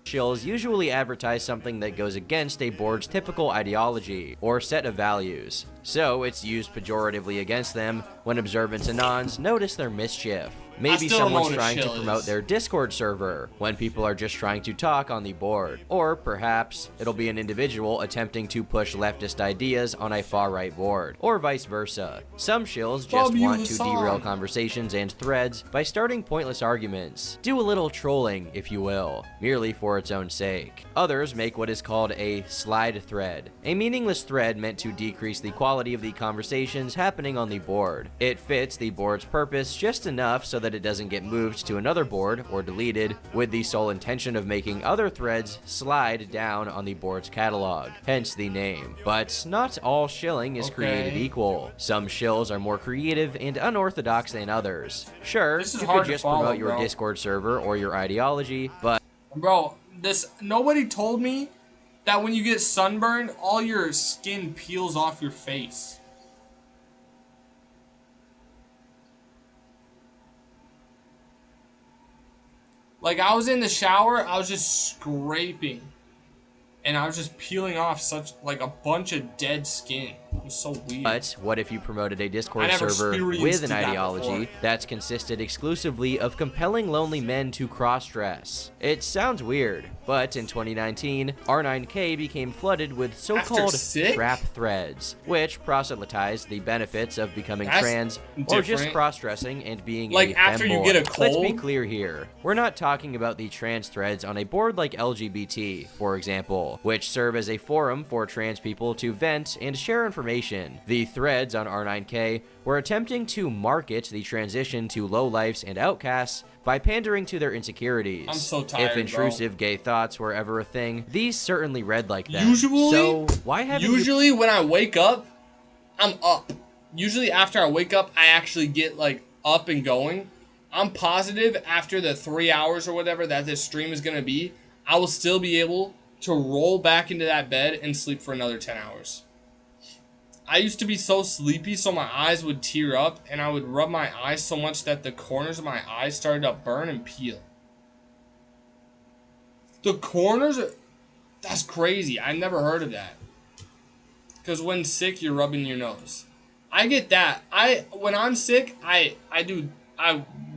Shills usually advertise something that goes against a board's typical ideology or set of values, so it's used pejoratively against them when observant Anons notice their mischief. Maybe someone's trying to promote their Discord server when people are just trying to talk on the board. Or perhaps it'll be an individual attempting to push leftist ideas on a far-right board, or vice versa. Some shills just want to derail conversations and threads by starting pointless arguments. Do a little trolling, if you will, merely for its own sake. Others make what is called a slide thread, a meaningless thread meant to decrease the quality of the conversations happening on the board. It fits the board's purpose just enough so that it doesn't get moved to another board or deleted, with the sole intention of making other threads slide down on the board's catalog, hence the name. But not all shilling is created equal. Some shills are more creative and unorthodox than others. Sure, you could just promote your Discord server or your ideology, but... Bro, nobody told me that when you get sunburned, all your skin peels off your face. Like, I was in the shower, I was just scraping. and I was just peeling off such like a bunch of dead skin. It was so weird. But what if you promoted a Discord server with an ideology that's consisted exclusively of compelling lonely men to cross-dress? It sounds weird, but in 2019, R9K became flooded with so-called trap threads, which proselytize the benefits of becoming trans or just cross-dressing and being like a after you femboy. get a cold. Let's be clear here. We're not talking about the trans threads on a board like LGBT, for example, which serve as a forum for trans people to vent and share information. The threads on R9K were attempting to market the transition to lowlifes and outcasts by pandering to their insecurities. I'm so tired, if intrusive gay thoughts were ever a thing, these certainly read like that. Usually, so why haven't you... when I wake up, I'm up. Usually after I wake up, I actually get like up and going. I'm positive after the 3 hours or whatever that this stream is gonna be, I will still be able to roll back into that bed and sleep for another 10 hours. I used to be so sleepy, so my eyes would tear up, and I would rub my eyes so much that the corners of my eyes started to burn and peel. The corners? That's crazy. I never heard of that. Because when sick, you're rubbing your nose. I get that. When I'm sick, I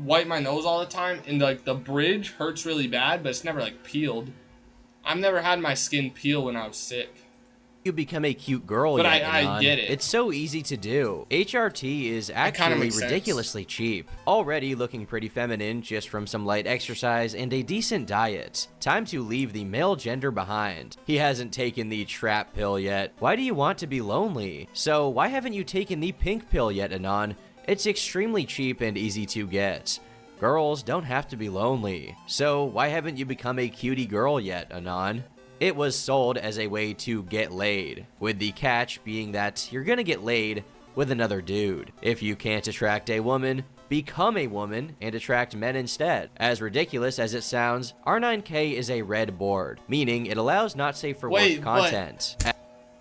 wipe my nose all the time, and like the bridge hurts really bad, but it's never like peeled. I've never had my skin peel when I was sick. You become a cute girl but yet, I get it. It's so easy to do. HRT is actually ridiculously cheap. Already looking pretty feminine just from some light exercise and a decent diet. Time to leave the male gender behind. He hasn't taken the trap pill yet. Why do you want to be lonely? So why haven't you taken the pink pill yet, Anon? It's extremely cheap and easy to get. Girls don't have to be lonely. So why haven't you become a cutie girl yet, Anon? It was sold as a way to get laid, with the catch being that you're gonna get laid with another dude. If you can't attract a woman, become a woman and attract men instead. As ridiculous as it sounds, R9K is a red board, meaning it allows not safe for work content.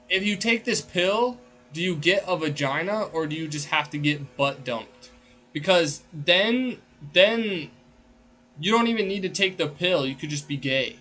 If you take this pill, do you get a vagina or do you just have to get butt dumped? Because then you don't even need to take the pill, you could just be gay.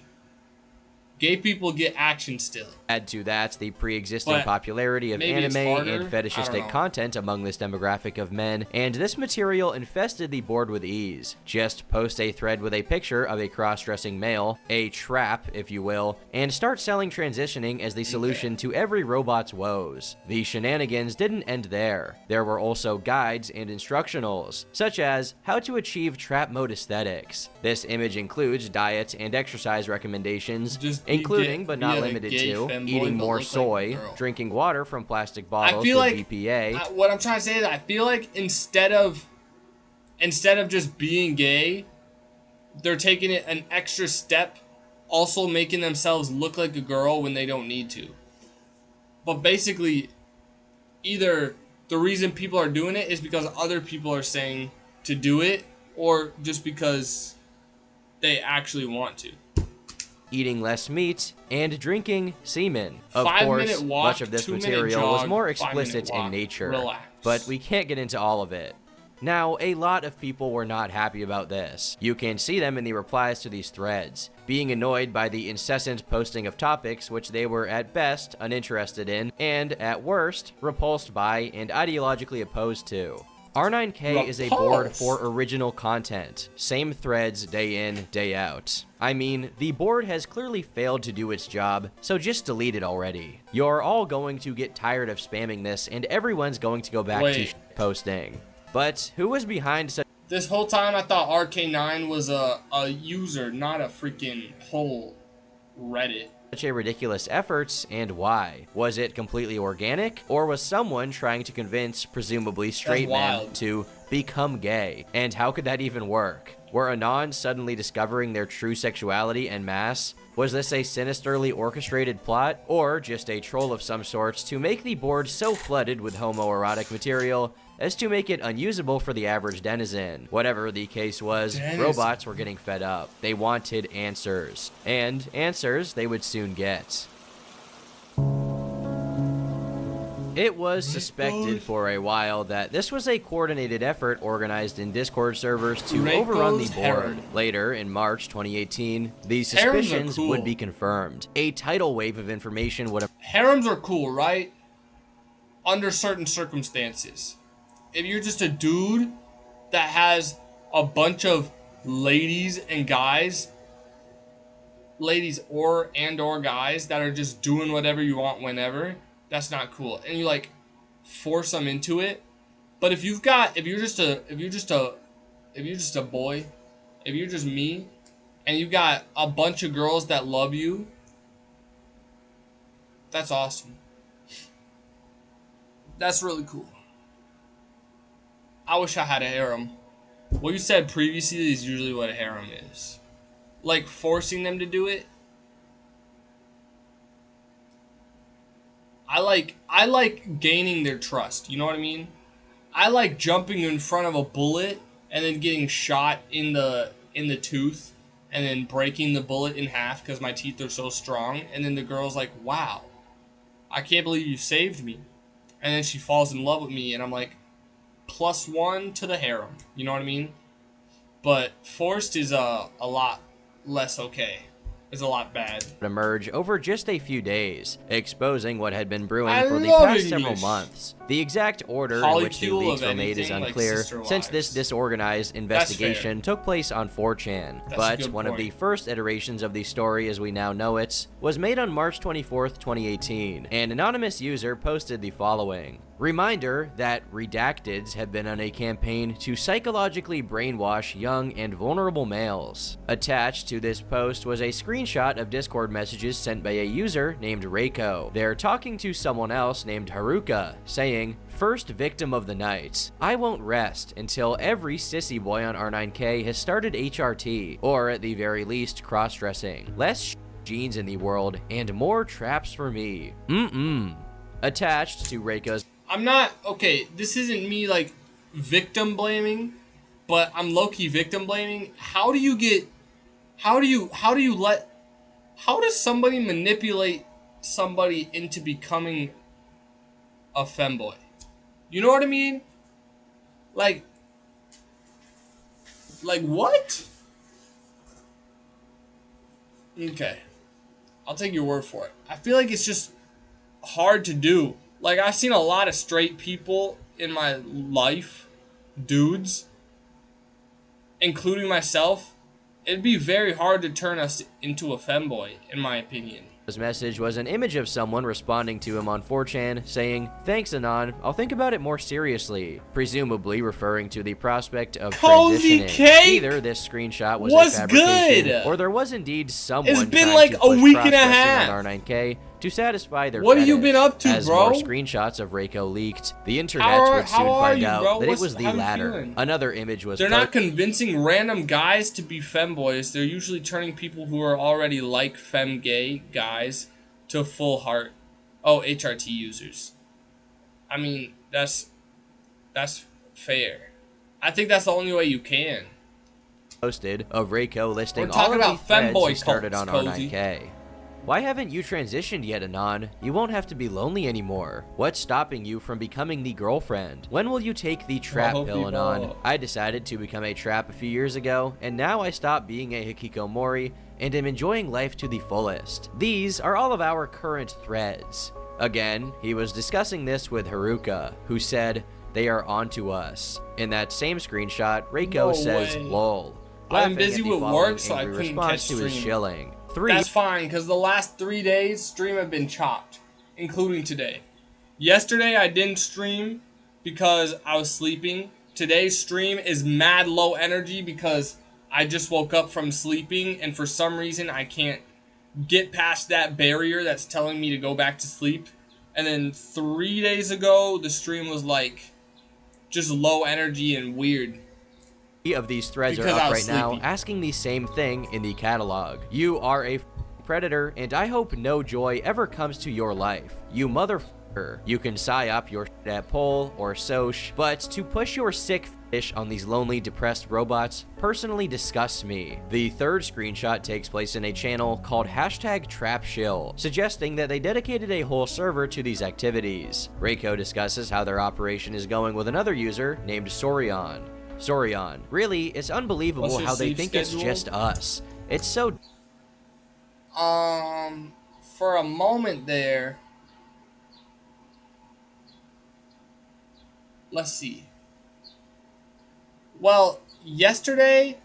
Gay people get action still. Add to that the pre-existing popularity of anime and fetishistic content among this demographic of men, and this material infested the board with ease. Just post a thread with a picture of a cross-dressing male, a trap, if you will, and start selling transitioning as the solution to every robot's woes. The shenanigans didn't end there. There were also guides and instructionals, such as how to achieve trap mode aesthetics. This image includes diet and exercise recommendations, including but not limited to eating more soy, drinking water from plastic bottles with BPA. What I'm trying to say is I feel like instead of just being gay, they're taking it an extra step, also making themselves look like a girl when they don't need to. But basically, either the reason people are doing it is because other people are saying to do it, or just because they actually want to. Eating less meat, and drinking semen. Of course, much of this material was more explicit in nature, but we can't get into all of it. Now, a lot of people were not happy about this. You can see them in the replies to these threads, being annoyed by the incessant posting of topics which they were at best uninterested in, and at worst, repulsed by and ideologically opposed to. R9K is a board for original content. Same threads day in, day out. I mean, the board has clearly failed to do its job, so just delete it already. You're all going to get tired of spamming this, and everyone's going to go back to posting. But who was behind such... This whole time I thought RK9 was a user, not a freaking whole Reddit. Such a ridiculous efforts, and why? Was it completely organic, or was someone trying to convince presumably straight men to become gay? And how could that even work? Were Anons suddenly discovering their true sexuality en masse? Was this a sinisterly orchestrated plot, or just a troll of some sorts to make the board so flooded with homoerotic material as to make it unusable for the average denizen? Whatever the case was, robots were getting fed up. They wanted answers, and answers they would soon get. It was suspected for a while that this was a coordinated effort organized in Discord servers to overrun the board. Later, in March 2018, these suspicions would be confirmed. A tidal wave of information would have... Harems are cool, right? Under certain circumstances. If you're just a dude that has a bunch of ladies and guys, ladies or guys that are just doing whatever you want whenever, that's not cool. And you like force them into it. But if you're just a boy, if you're just me, and you got a bunch of girls that love you, that's awesome. That's really cool. I wish I had a harem. What you said previously is usually what a harem is. Like forcing them to do it. I like gaining their trust. You know what I mean? I like jumping in front of a bullet and then getting shot in the tooth and then breaking the bullet in half because my teeth are so strong. And then the girl's like, "Wow, I can't believe you saved me." And then she falls in love with me, and I'm like, +1 to the harem. You know what I mean? But forced is a lot less okay. It's a lot bad. Emerge over just a few days, exposing what had been brewing for the past several months. The exact order in which the leaks were made is unclear, since this disorganized investigation took place on 4chan. But one of the first iterations of the story as we now know it was made on March 24th, 2018. An anonymous user posted the following. Reminder that redacteds have been on a campaign to psychologically brainwash young and vulnerable males. Attached to this post was a screenshot of Discord messages sent by a user named Reiko. They're talking to someone else named Haruka, saying, "First victim of the night. I won't rest until every sissy boy on R9K has started HRT, or at the very least cross-dressing. Less jeans in the world, and more traps for me. Attached to Reiko's... I'm not, okay, this isn't me like victim blaming, but I'm low-key victim blaming. How does somebody manipulate somebody into becoming a femboy? You know what I mean? Like what? Okay. I'll take your word for it. I feel like it's just hard to do. Like, I've seen a lot of straight people in my life, dudes, including myself. It'd be very hard to turn us into a femboy, in my opinion. His message was an image of someone responding to him on 4chan, saying, "Thanks, Anon, I'll think about it more seriously," presumably referring to the prospect of Cozy transitioning. Cake Either this screenshot was a fabrication, good. Or there was indeed someone it's been trying like to a push week and a cross-dressing half on R9K to satisfy their What fetish. have you been up to, As bro? more screenshots of Reiko leaked, the internet would soon find out that it was the latter. Another image was... They're not convincing random guys to be femboys. They're usually turning people who are already like fem-gay guys to full heart. Oh, HRT users. I mean, that's fair. I think that's the only way you can. Posted of Reiko listing We're all talking of the about threads femboy he started cults, on Cozy. R9K. Why haven't you transitioned yet, Anon? You won't have to be lonely anymore. What's stopping you from becoming the girlfriend? When will you take the trap pill, Anon? I decided to become a trap a few years ago, and now I stopped being a hikikomori and am enjoying life to the fullest. These are all of our current threads. Again, he was discussing this with Haruka, who said, "They are onto us." In that same screenshot, Reiko says, "Lol." I'm busy with work, so I couldn't catch to his stream. shilling. That's fine, because the last 3 days, stream have been chopped, including today. Yesterday, I didn't stream because I was sleeping. Today's stream is mad low energy because I just woke up from sleeping, and for some reason, I can't get past that barrier that's telling me to go back to sleep. And then 3 days ago, the stream was like just low energy and weird. Of these threads are up right now, asking the same thing in the catalog. You are a predator, and I hope no joy ever comes to your life. You motherfucker. You can psyop your shit at Pol or Soch, but to push your sick on these lonely, depressed robots personally disgusts me. The third screenshot takes place in a channel called #TrapShill, suggesting that they dedicated a whole server to these activities. Reiko discusses how their operation is going with another user named Sorion. Really, it's unbelievable how they think it's just us. It's so... For a moment there, let's see. Well, yesterday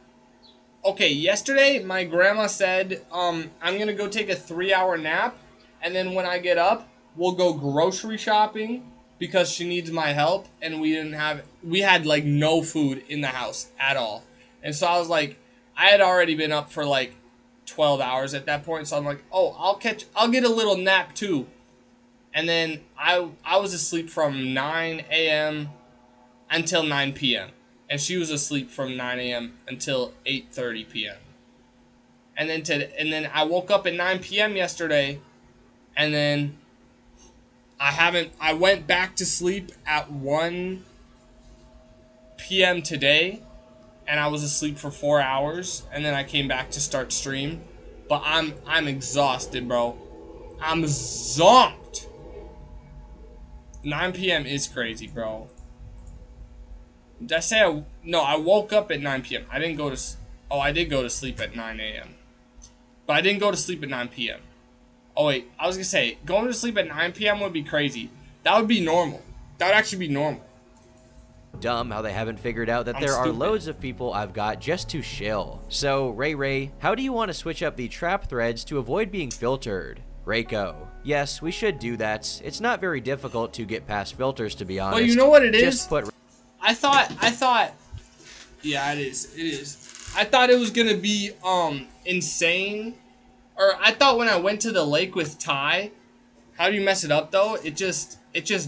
my grandma said, I'm gonna go take a 3-hour nap, and then when I get up, we'll go grocery shopping because she needs my help, and we had like no food in the house at all. And so I was like, I had already been up for like 12 hours at that point, so I'm like, oh, I'll get a little nap too. And then I was asleep from 9 a.m. until 9 p.m. And she was asleep from 9 a.m. until 8:30 p.m. And then I woke up at 9 p.m. yesterday, and then I went back to sleep at 1 p.m. today, and I was asleep for 4 hours, and then I came back to start stream. But I'm exhausted, bro. I'm zonked. 9 p.m. is crazy, bro. Did I say no, I woke up at 9 p.m. I didn't go to... Oh, I did go to sleep at 9 a.m. But I didn't go to sleep at 9 p.m. Oh, wait. I was going to say, going to sleep at 9 p.m. would be crazy. That would be normal. That would actually be normal. Dumb how they haven't figured out that there are loads of people I've got just to shill. So, Ray, how do you want to switch up the trap threads to avoid being filtered? Reiko: yes, we should do that. It's not very difficult to get past filters, to be honest. Well, you know what it is? Just put... I thought, yeah, it is. I thought it was gonna be, insane, or I thought when I went to the lake with Ty, how do you mess it up though? It just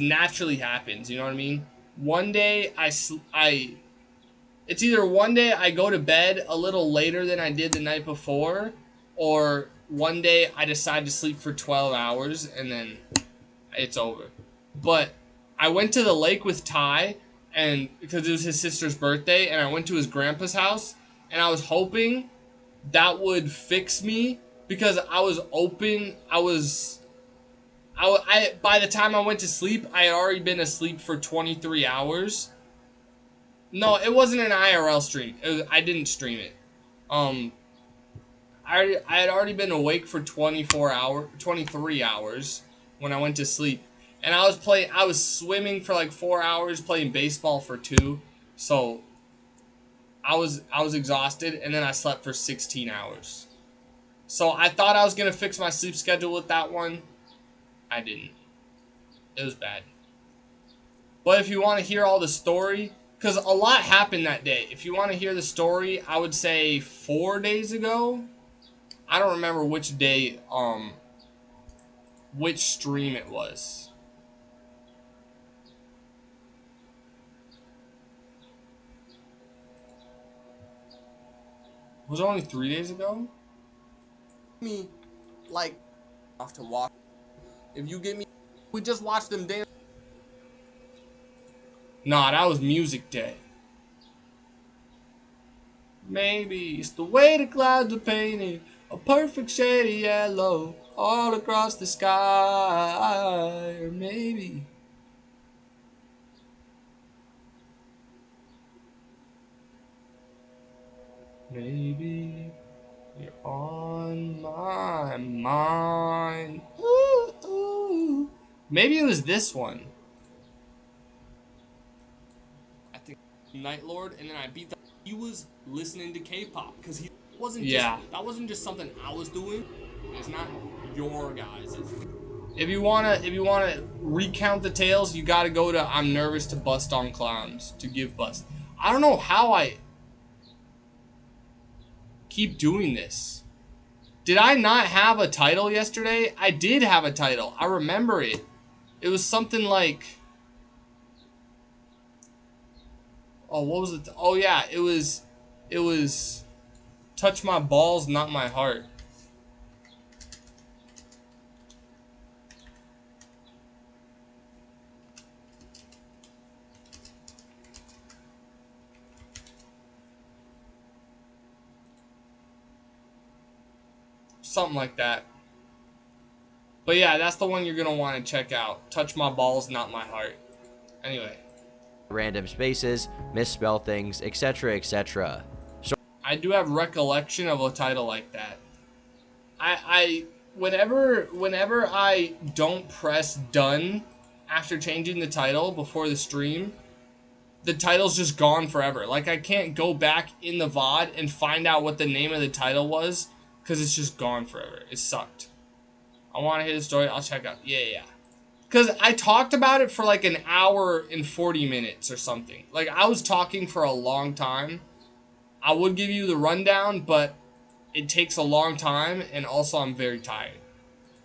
naturally happens, you know what I mean? One day it's either one day I go to bed a little later than I did the night before, or one day I decide to sleep for 12 hours and then it's over. But I went to the lake with Ty, and because it was his sister's birthday, and I went to his grandpa's house, and I was hoping that would fix me because I was open. By the time I went to sleep, I had already been asleep for 23 hours. No, it wasn't an IRL stream. I didn't stream it. I had already been awake for 23 hours when I went to sleep. And I was swimming for like 4 hours, playing baseball for 2. So I was exhausted, and then I slept for 16 hours. So I thought I was going to fix my sleep schedule with that one. I didn't. It was bad. But if you want to hear all the story, because a lot happened that day. If you want to hear the story, I would say 4 days ago. I don't remember which day, which stream it was. Was it only 3 days ago? Me, like, off to walk. If you get me, we just watched them dance. Nah, that was music day. Maybe it's the way the clouds are painted, a perfect shade of yellow all across the sky. Or maybe you're on my mind. Ooh, ooh. Maybe it was this one. I think Night Lord, and then I beat the... He was listening to K-pop because he wasn't that wasn't just something I was doing. It's not your guys'. If you wanna recount the tales, you gotta go to I'm Nervous to Bust on Clowns to give bust. I don't know how I keep doing this. Did I not have a title yesterday? I did have a title. I remember it. It was something like... Oh, what was it? Oh, yeah. It was Touch My Balls, Not My Heart. Something like that. But yeah, that's the one you're going to want to check out. Touch My Balls, Not My Heart. Anyway. Random spaces, misspell things, etc., etc. I do have recollection of a title like that. Whenever I don't press done after changing the title before the stream, the title's just gone forever. Like, I can't go back in the VOD and find out what the name of the title was, because it's just gone forever. It sucked. I want to hear the story. I'll check out. Yeah. Because I talked about it for like an hour and 40 minutes or something. Like, I was talking for a long time. I would give you the rundown, but it takes a long time, and also I'm very tired.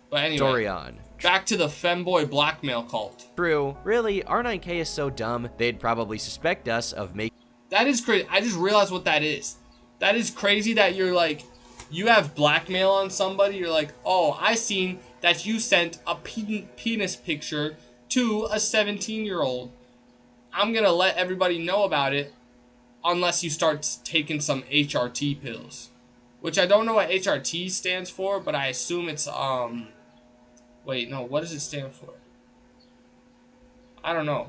But anyway, story on. Back to the femboy blackmail cult. True. Really, R9K is so dumb, they'd probably suspect us of making... That is crazy. I just realized what that is. That is crazy that you're like, you have blackmail on somebody. You're like, oh, I seen that you sent a penis picture to a 17-year-old. I'm going to let everybody know about it unless you start taking some HRT pills. Which I don't know what HRT stands for, but I assume it's, wait, no, what does it stand for? I don't know.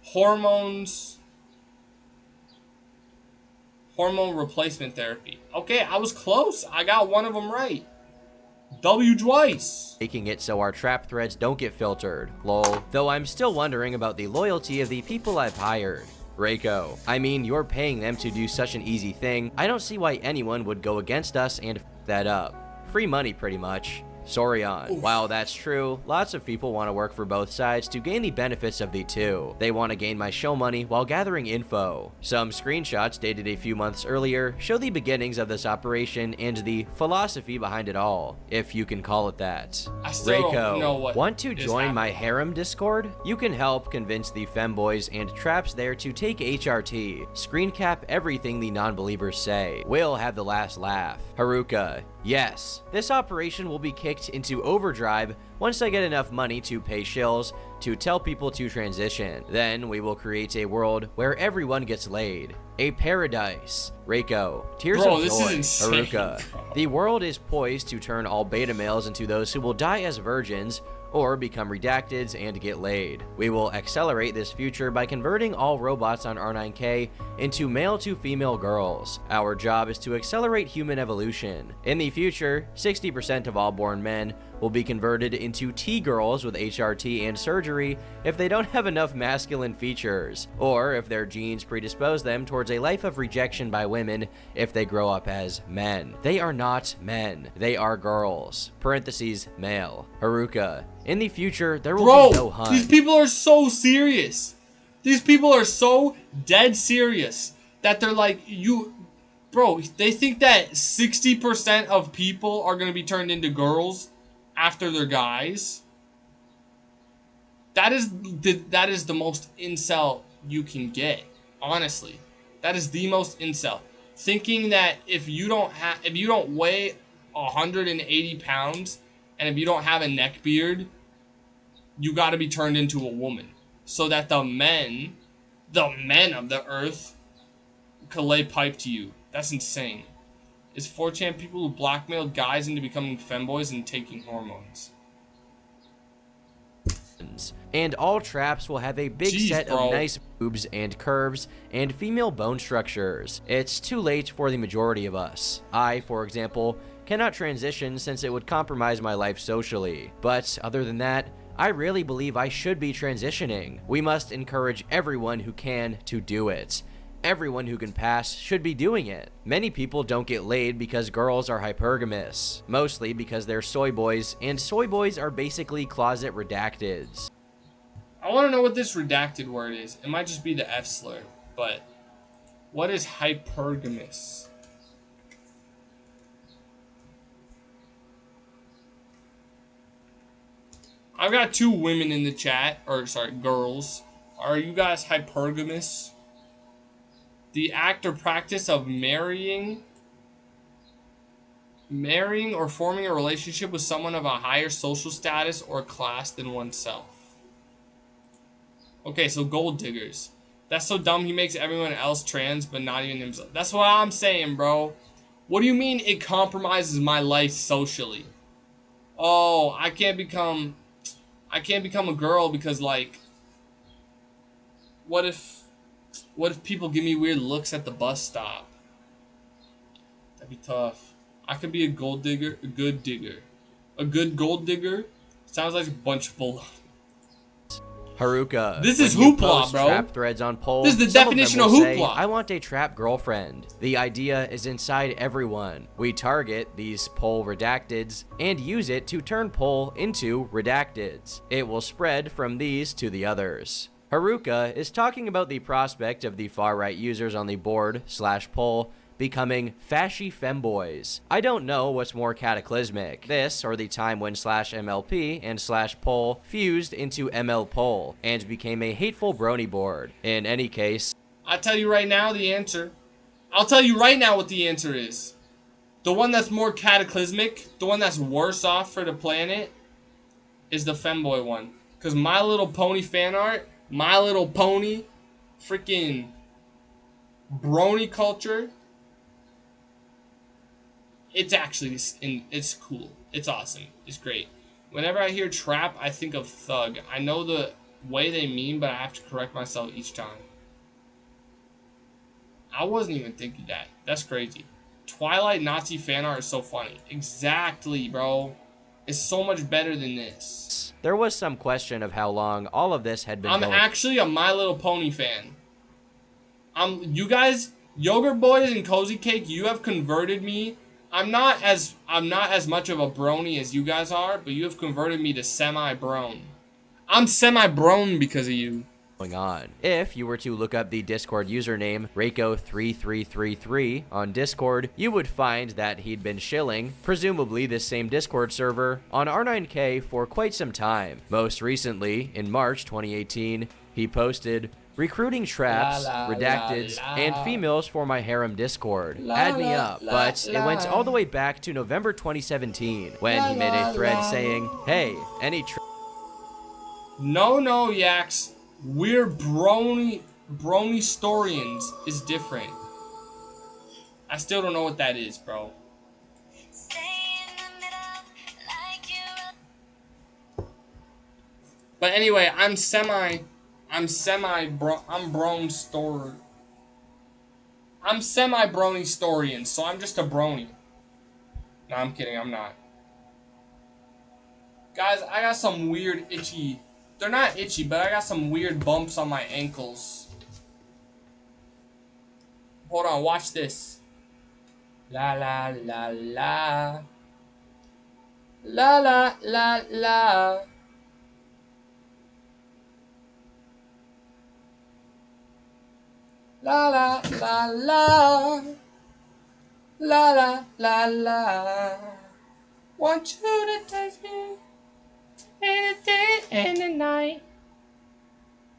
Hormone replacement therapy. Okay, I was close. I got one of them right. W twice. Making it so our trap threads don't get filtered. Lol. Though I'm still wondering about the loyalty of the people I've hired. Reiko. I mean, you're paying them to do such an easy thing. I don't see why anyone would go against us and f that up. Free money, pretty much. Sorion. While that's true, lots of people want to work for both sides to gain the benefits of the two. They want to gain my show money while gathering info. Some screenshots dated a few months earlier show the beginnings of this operation and the philosophy behind it all, if you can call it that. I still don't know what want to join my harem Discord? You can help convince the femboys and traps there to take HRT. Screen cap everything the non-believers say. We'll have the last laugh. Haruka. Yes, this operation will be kicked into overdrive once I get enough money to pay shills to tell people to transition. Then we will create a world where everyone gets laid. A paradise. Reiko. Tears of this joy. is insane, Haruka. The world is poised to turn all beta males into those who will die as virgins or become redacteds and get laid. We will accelerate this future by converting all robots on R9K into male to female girls. Our job is to accelerate human evolution. In the future, 60% of all born men will be converted into T-girls with HRT and surgery if they don't have enough masculine features, or if their genes predispose them towards a life of rejection by women if they grow up as men. They are not men. They are girls. Parentheses, male. Haruka. In the future, there will be no hunt. These people are so serious. These people are so dead serious that they're like, bro, they think that 60% of people are going to be turned into girls after they're guys. That is the most incel you can get. Honestly, that is the most incel. Thinking that if you don't weigh 180 pounds and if you don't have a neck beard, you got to be turned into a woman so that the men of the earth could lay pipe to you. That's insane. It's 4chan people who blackmailed guys into becoming femboys and taking hormones. And all traps will have a big set of nice boobs and curves and female bone structures. It's too late for the majority of us. I, for example, cannot transition since it would compromise my life socially. But other than that, I really believe I should be transitioning. We must encourage everyone who can to do it. Everyone who can pass should be doing it. Many people don't get laid because girls are hypergamous, mostly because they're soy boys, and soy boys are basically closet redacteds. I want to know what this redacted word is. It might just be the F slur, but what is hypergamous? I've got 2 women in the chat, or sorry, girls. Are you guys hypergamous? The act or practice of marrying or forming a relationship with someone of a higher social status or class than oneself. Okay, so gold diggers. That's so dumb he makes everyone else trans, but not even himself. That's what I'm saying, bro. What do you mean it compromises my life socially? Oh, I can't become a girl because like what if people give me weird looks at the bus stop? That'd be tough. I could be a gold digger, a good digger. A good gold digger sounds like a bunch of bull. Haruka, This is when you hoopla, post bro. trap threads on This Poll, is the some of them definition will of say, hoopla. I want a trap girlfriend. The idea is inside everyone. We target these Poll redacteds and use it to turn Poll into redacteds. It will spread from these to the others. Haruka is talking about the prospect of the far-right users on the board/Poll becoming fashy femboys. I don't know what's more cataclysmic, this or the time when /MLP and /Poll fused into ML Poll and became a hateful brony board. In any case, I'll tell you right now the answer. I'll tell you right now what the answer is. The one that's more cataclysmic, the one that's worse off for the planet, is the femboy one. Because My Little Pony fan art, My Little Pony, freaking brony culture, it's actually, it's cool. It's awesome. It's great. Whenever I hear trap, I think of thug. I know the way they mean, but I have to correct myself each time. I wasn't even thinking that. That's crazy. Twilight Nazi fan art is so funny. Exactly, bro. It's so much better than this. there was some question of how long all of this had been I'm going. actually a My Little Pony fan. You guys, Yogurt Boys and Cozy Cake, you have converted me. I'm not as much of a brony as you guys are, but you have converted me to semi-brone. I'm semi-brone because of you. On. If you were to look up the Discord username Reiko3333 on Discord, you would find that he'd been shilling, presumably this same Discord server, on R9K for quite some time. Most recently, in March 2018, he posted, recruiting traps, redacteds, and females for my harem Discord. Add me up. But it went all the way back to November 2017 when he made a thread saying, hey, any No, Yaks. We're brony storians is different. I still don't know what that is, bro. But anyway, I'm brony storian, so I'm just a brony. No, I'm kidding, I'm not. Guys, I got some weird itchy. They're not itchy, but I got some weird bumps on my ankles. Hold on, watch this. La la la la. La la la la. La la la la. La la la la. Want you to taste me in the day and the night.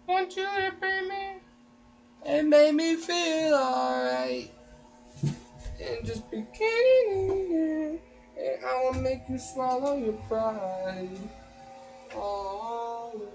Want you to bring me and make me feel alright. And just be kidding. And I will make you swallow your pride. Oh.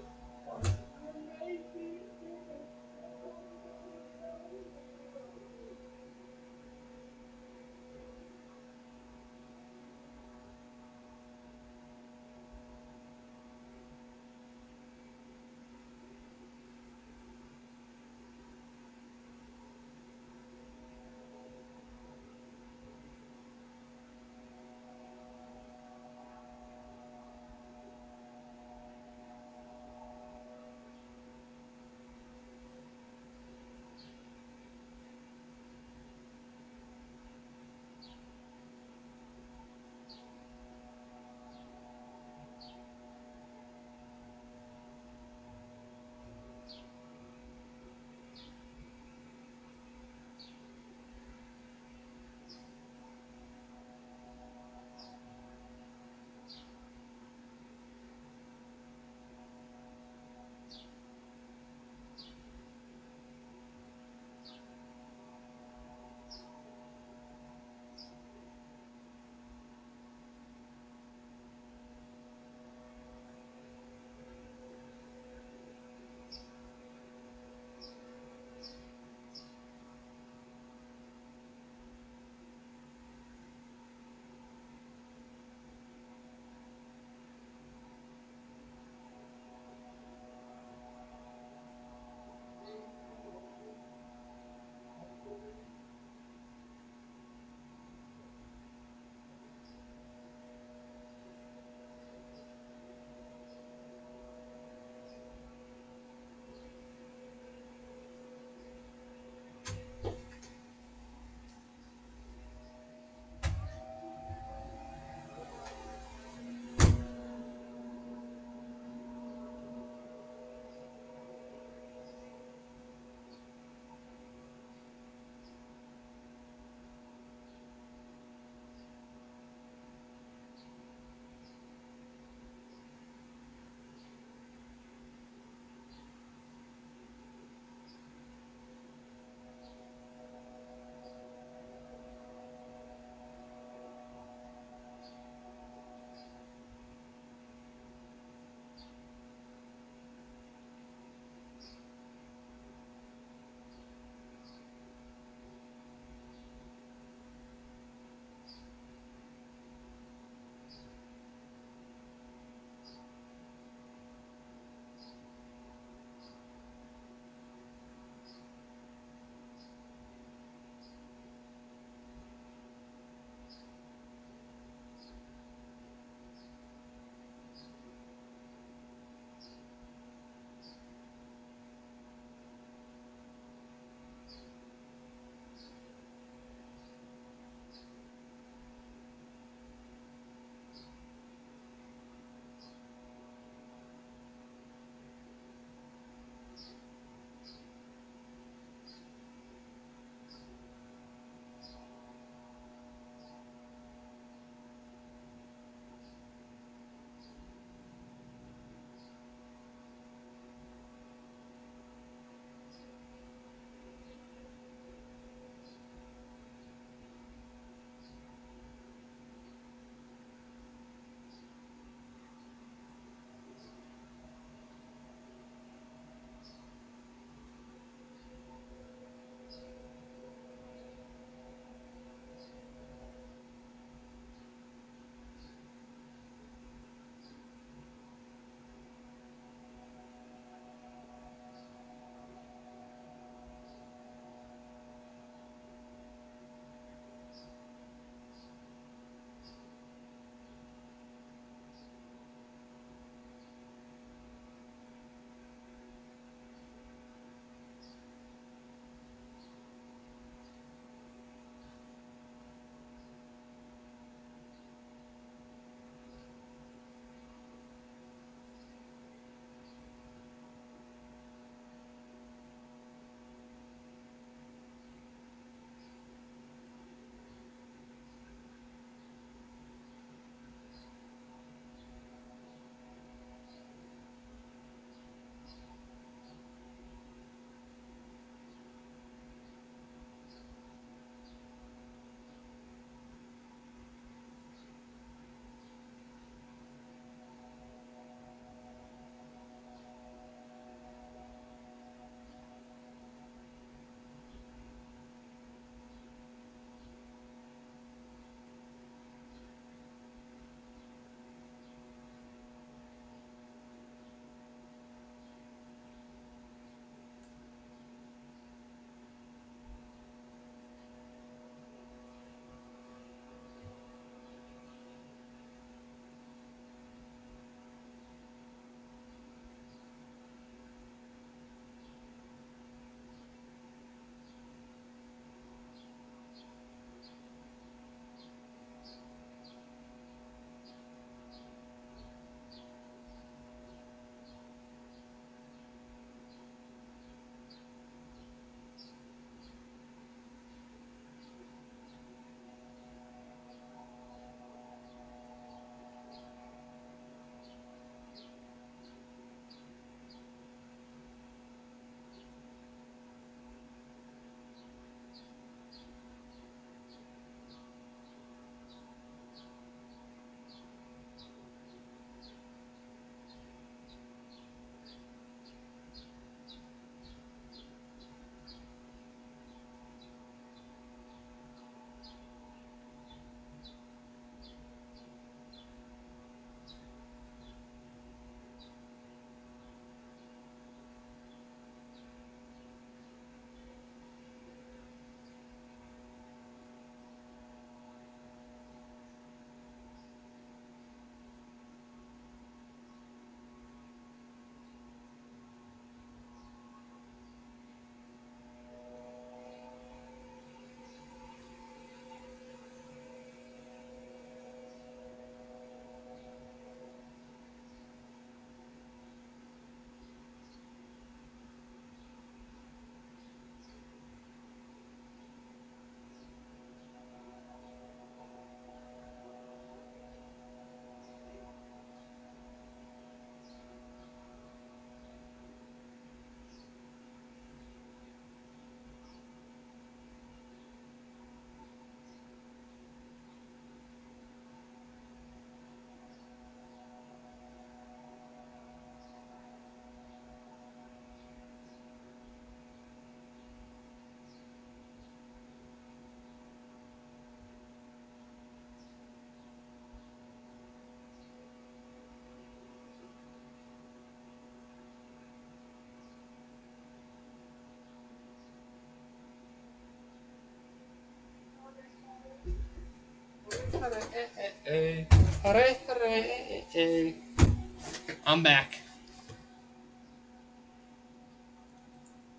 I'm back.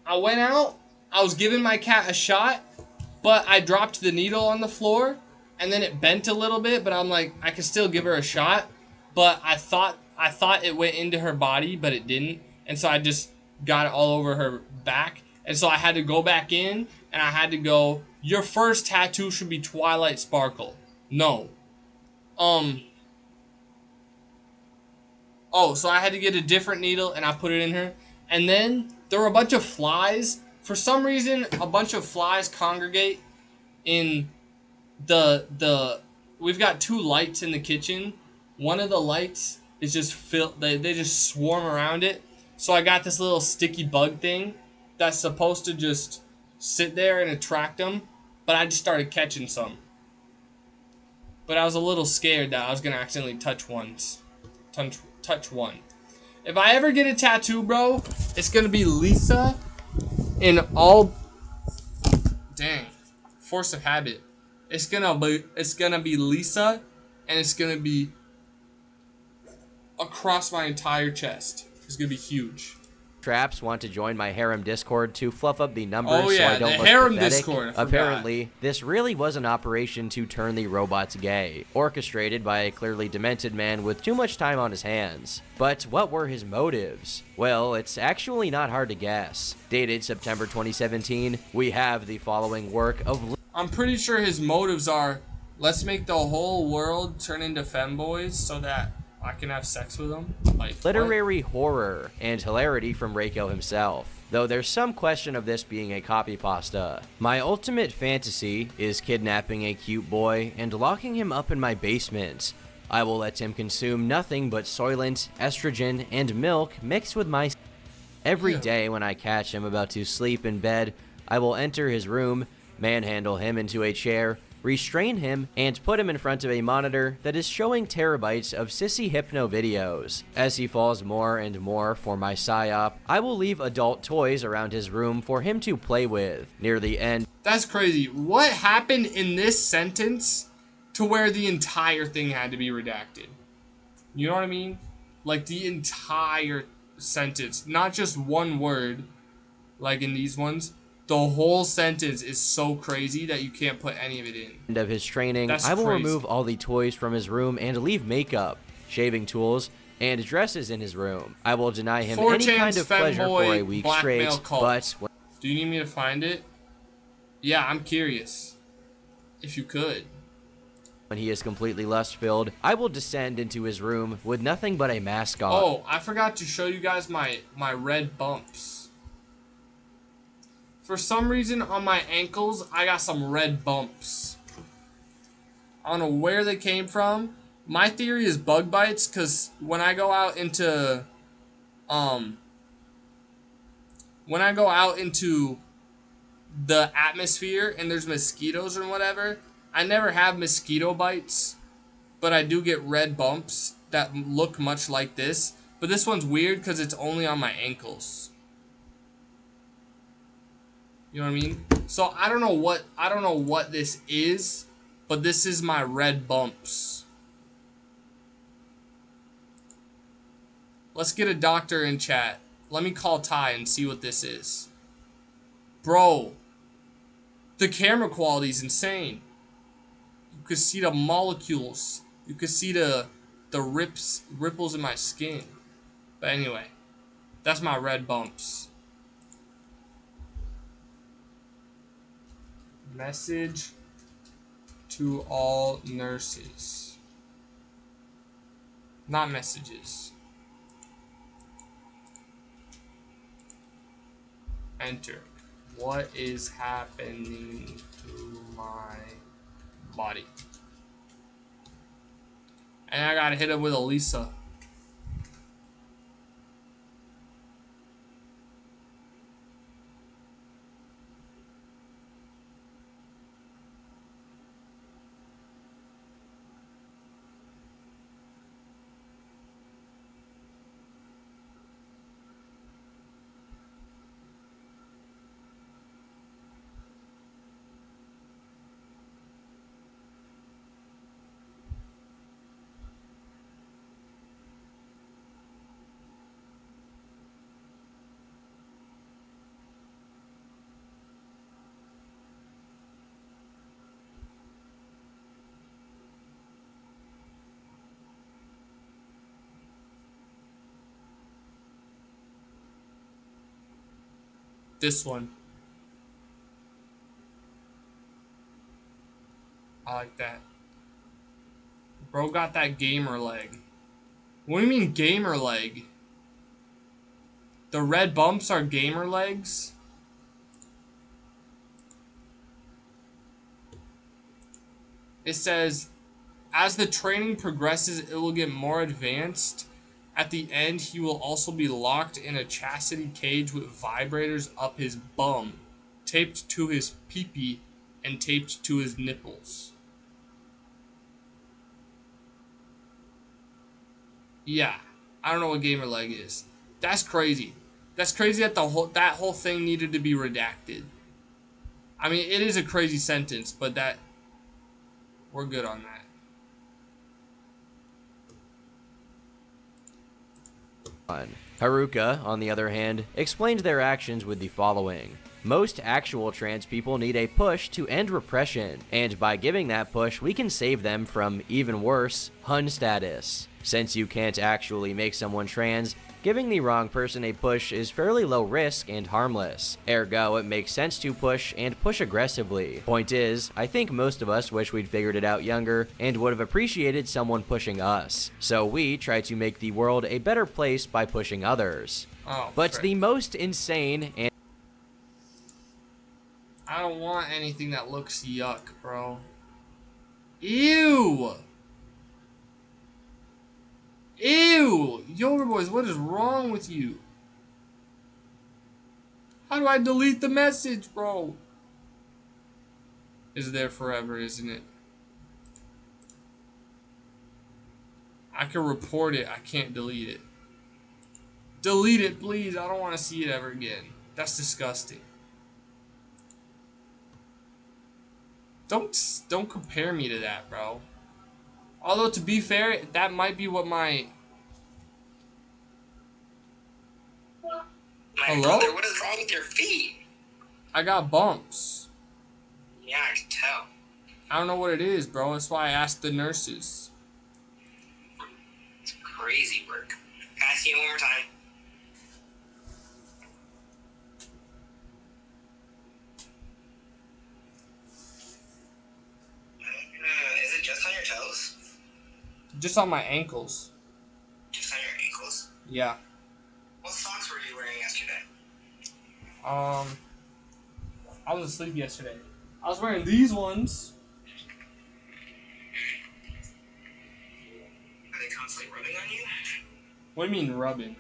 I went out. I was giving my cat a shot, but I dropped the needle on the floor, and then it bent a little bit. But I'm like, I could still give her a shot. But I thought it went into her body, but it didn't, and so I just got it all over her back. And so I had to go back in, and I had to go, your first tattoo should be Twilight Sparkle. No. Oh, so I had to get a different needle, and I put it in her. And then there were a bunch of flies. For some reason, a bunch of flies congregate in the we've got 2 lights in the kitchen. One of the lights is just filled, they just swarm around it. So I got this little sticky bug thing that's supposed to just sit there and attract them, but I just started catching some. But I was a little scared that I was gonna accidentally touch one. If I ever get a tattoo, bro, it's gonna be Lisa in all. Dang, force of habit. It's gonna be Lisa, and it's gonna be across my entire chest. It's gonna be huge. Traps want to join my harem Discord to fluff up the numbers oh, yeah, so I don't the look harem pathetic. Discord, Apparently, this really was an operation to turn the robots gay, orchestrated by a clearly demented man with too much time on his hands. But what were his motives? Well, it's actually not hard to guess. Dated September 2017, we have the following work of... I'm pretty sure his motives are, let's make the whole world turn into femboys so that I can have sex with them. Like, literary horror and hilarity from Reiko himself, though there's some question of this being a copy pasta. My ultimate fantasy is kidnapping a cute boy and locking him up in my basement. I will let him consume nothing but Soylent, estrogen, and milk mixed with my... Every day when I catch him about to sleep in bed, I will enter his room, manhandle him into a chair, restrain him, and put him in front of a monitor that is showing terabytes of sissy hypno videos. As he falls more and more for my psyop, I will leave adult toys around his room for him to play with. Near the end... That's crazy. What happened in this sentence to where the entire thing had to be redacted? You know what I mean? Like, the entire sentence. Not just one word, like in these ones. The whole sentence is so crazy that you can't put any of it in. End of his training, That's I will crazy. remove all the toys from his room and leave makeup, shaving tools, and dresses in his room. I will deny him any kind of pleasure for a week straight, but... Do you need me to find it? Yeah, I'm curious. If you could. When he is completely lust-filled, I will descend into his room with nothing but a mask on. Oh, I forgot to show you guys my red bumps. For some reason, on my ankles, I got some red bumps. I don't know where they came from. My theory is bug bites, because when I go out into, the atmosphere and there's mosquitoes or whatever, I never have mosquito bites, but I do get red bumps that look much like this. But this one's weird because it's only on my ankles. You know what I mean? So I don't know what this is, but this is my red bumps. Let's get a doctor in chat. Let me call Ty and see what this is. Bro, the camera quality is insane. You could see the molecules. You could see the ripples in my skin. But anyway, that's my red bumps. Message to all nurses. Not messages. Enter. What is happening to my body? And I gotta hit him with a Lisa. This one. I like that. Bro got that gamer leg. What do you mean gamer leg? The red bumps are gamer legs? It says, as the training progresses, it will get more advanced. At the end, he will also be locked in a chastity cage with vibrators up his bum, taped to his pee-pee, and taped to his nipples. Yeah, I don't know what gamer leg is. That's crazy. That's crazy that that whole thing needed to be redacted. I mean, it is a crazy sentence, but that we're good on that. Haruka, on the other hand, explained their actions with the following. Most actual trans people need a push to end repression, and by giving that push, we can save them from, even worse, Hun status. Since you can't actually make someone trans, giving the wrong person a push is fairly low risk and harmless. Ergo, it makes sense to push and push aggressively. Point is, I think most of us wish we'd figured it out younger and would have appreciated someone pushing us. So we try to make the world a better place by pushing others. Oh, but frick. the most insane and I don't want anything that looks yuck, bro. Ew! Ew! Yoga boys, what is wrong with you? How do I delete the message, bro? It's there forever, isn't it? I can report it. I can't delete it. Delete it, please. I don't want to see it ever again. That's disgusting. Don't compare me to that, bro. Although, to be fair, that might be what my... Hello? Brother, what is wrong with your feet? I got bumps. Yeah, I can tell. I don't know what it is, bro. That's why I asked the nurses. It's crazy work. Can I see it one more time? Is it just on your toes? Just on my ankles. Just on your ankles? Yeah. What socks were you wearing yesterday? I was asleep yesterday. I was wearing these ones. Are they constantly rubbing on you? What do you mean rubbing?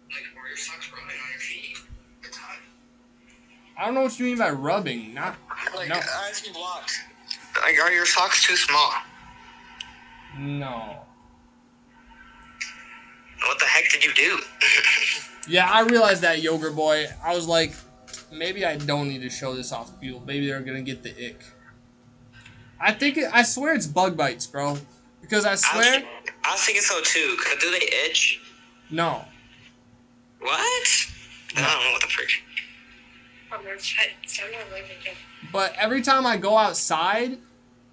Like, were your socks rubbing on your feet? The time? I don't know what you mean by rubbing. Not Like, no. as you walked. Like, are your socks too small? No. What the heck did you do? Yeah, I realized that, Yogurt Boy. I was like, maybe I don't need to show this off to people. Maybe they're gonna get the ick. I swear it's bug bites, bro. Because I swear. I was thinking so too. Cause do they itch? No. What? No. I don't know what the frick. But every time I go outside,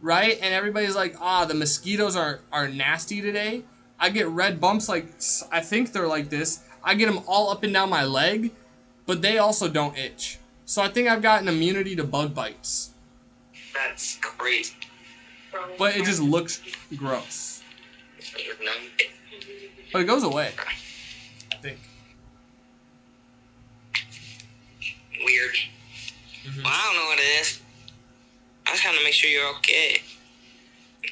right, and everybody's like, the mosquitoes are nasty today, I get red bumps like, I think they're like this. I get them all up and down my leg, but they also don't itch. So I think I've got an immunity to bug bites. That's crazy. But it just looks gross. But it goes away, I think. Weird. Mm-hmm. Well, I don't know what it is. I was trying to make sure you're okay.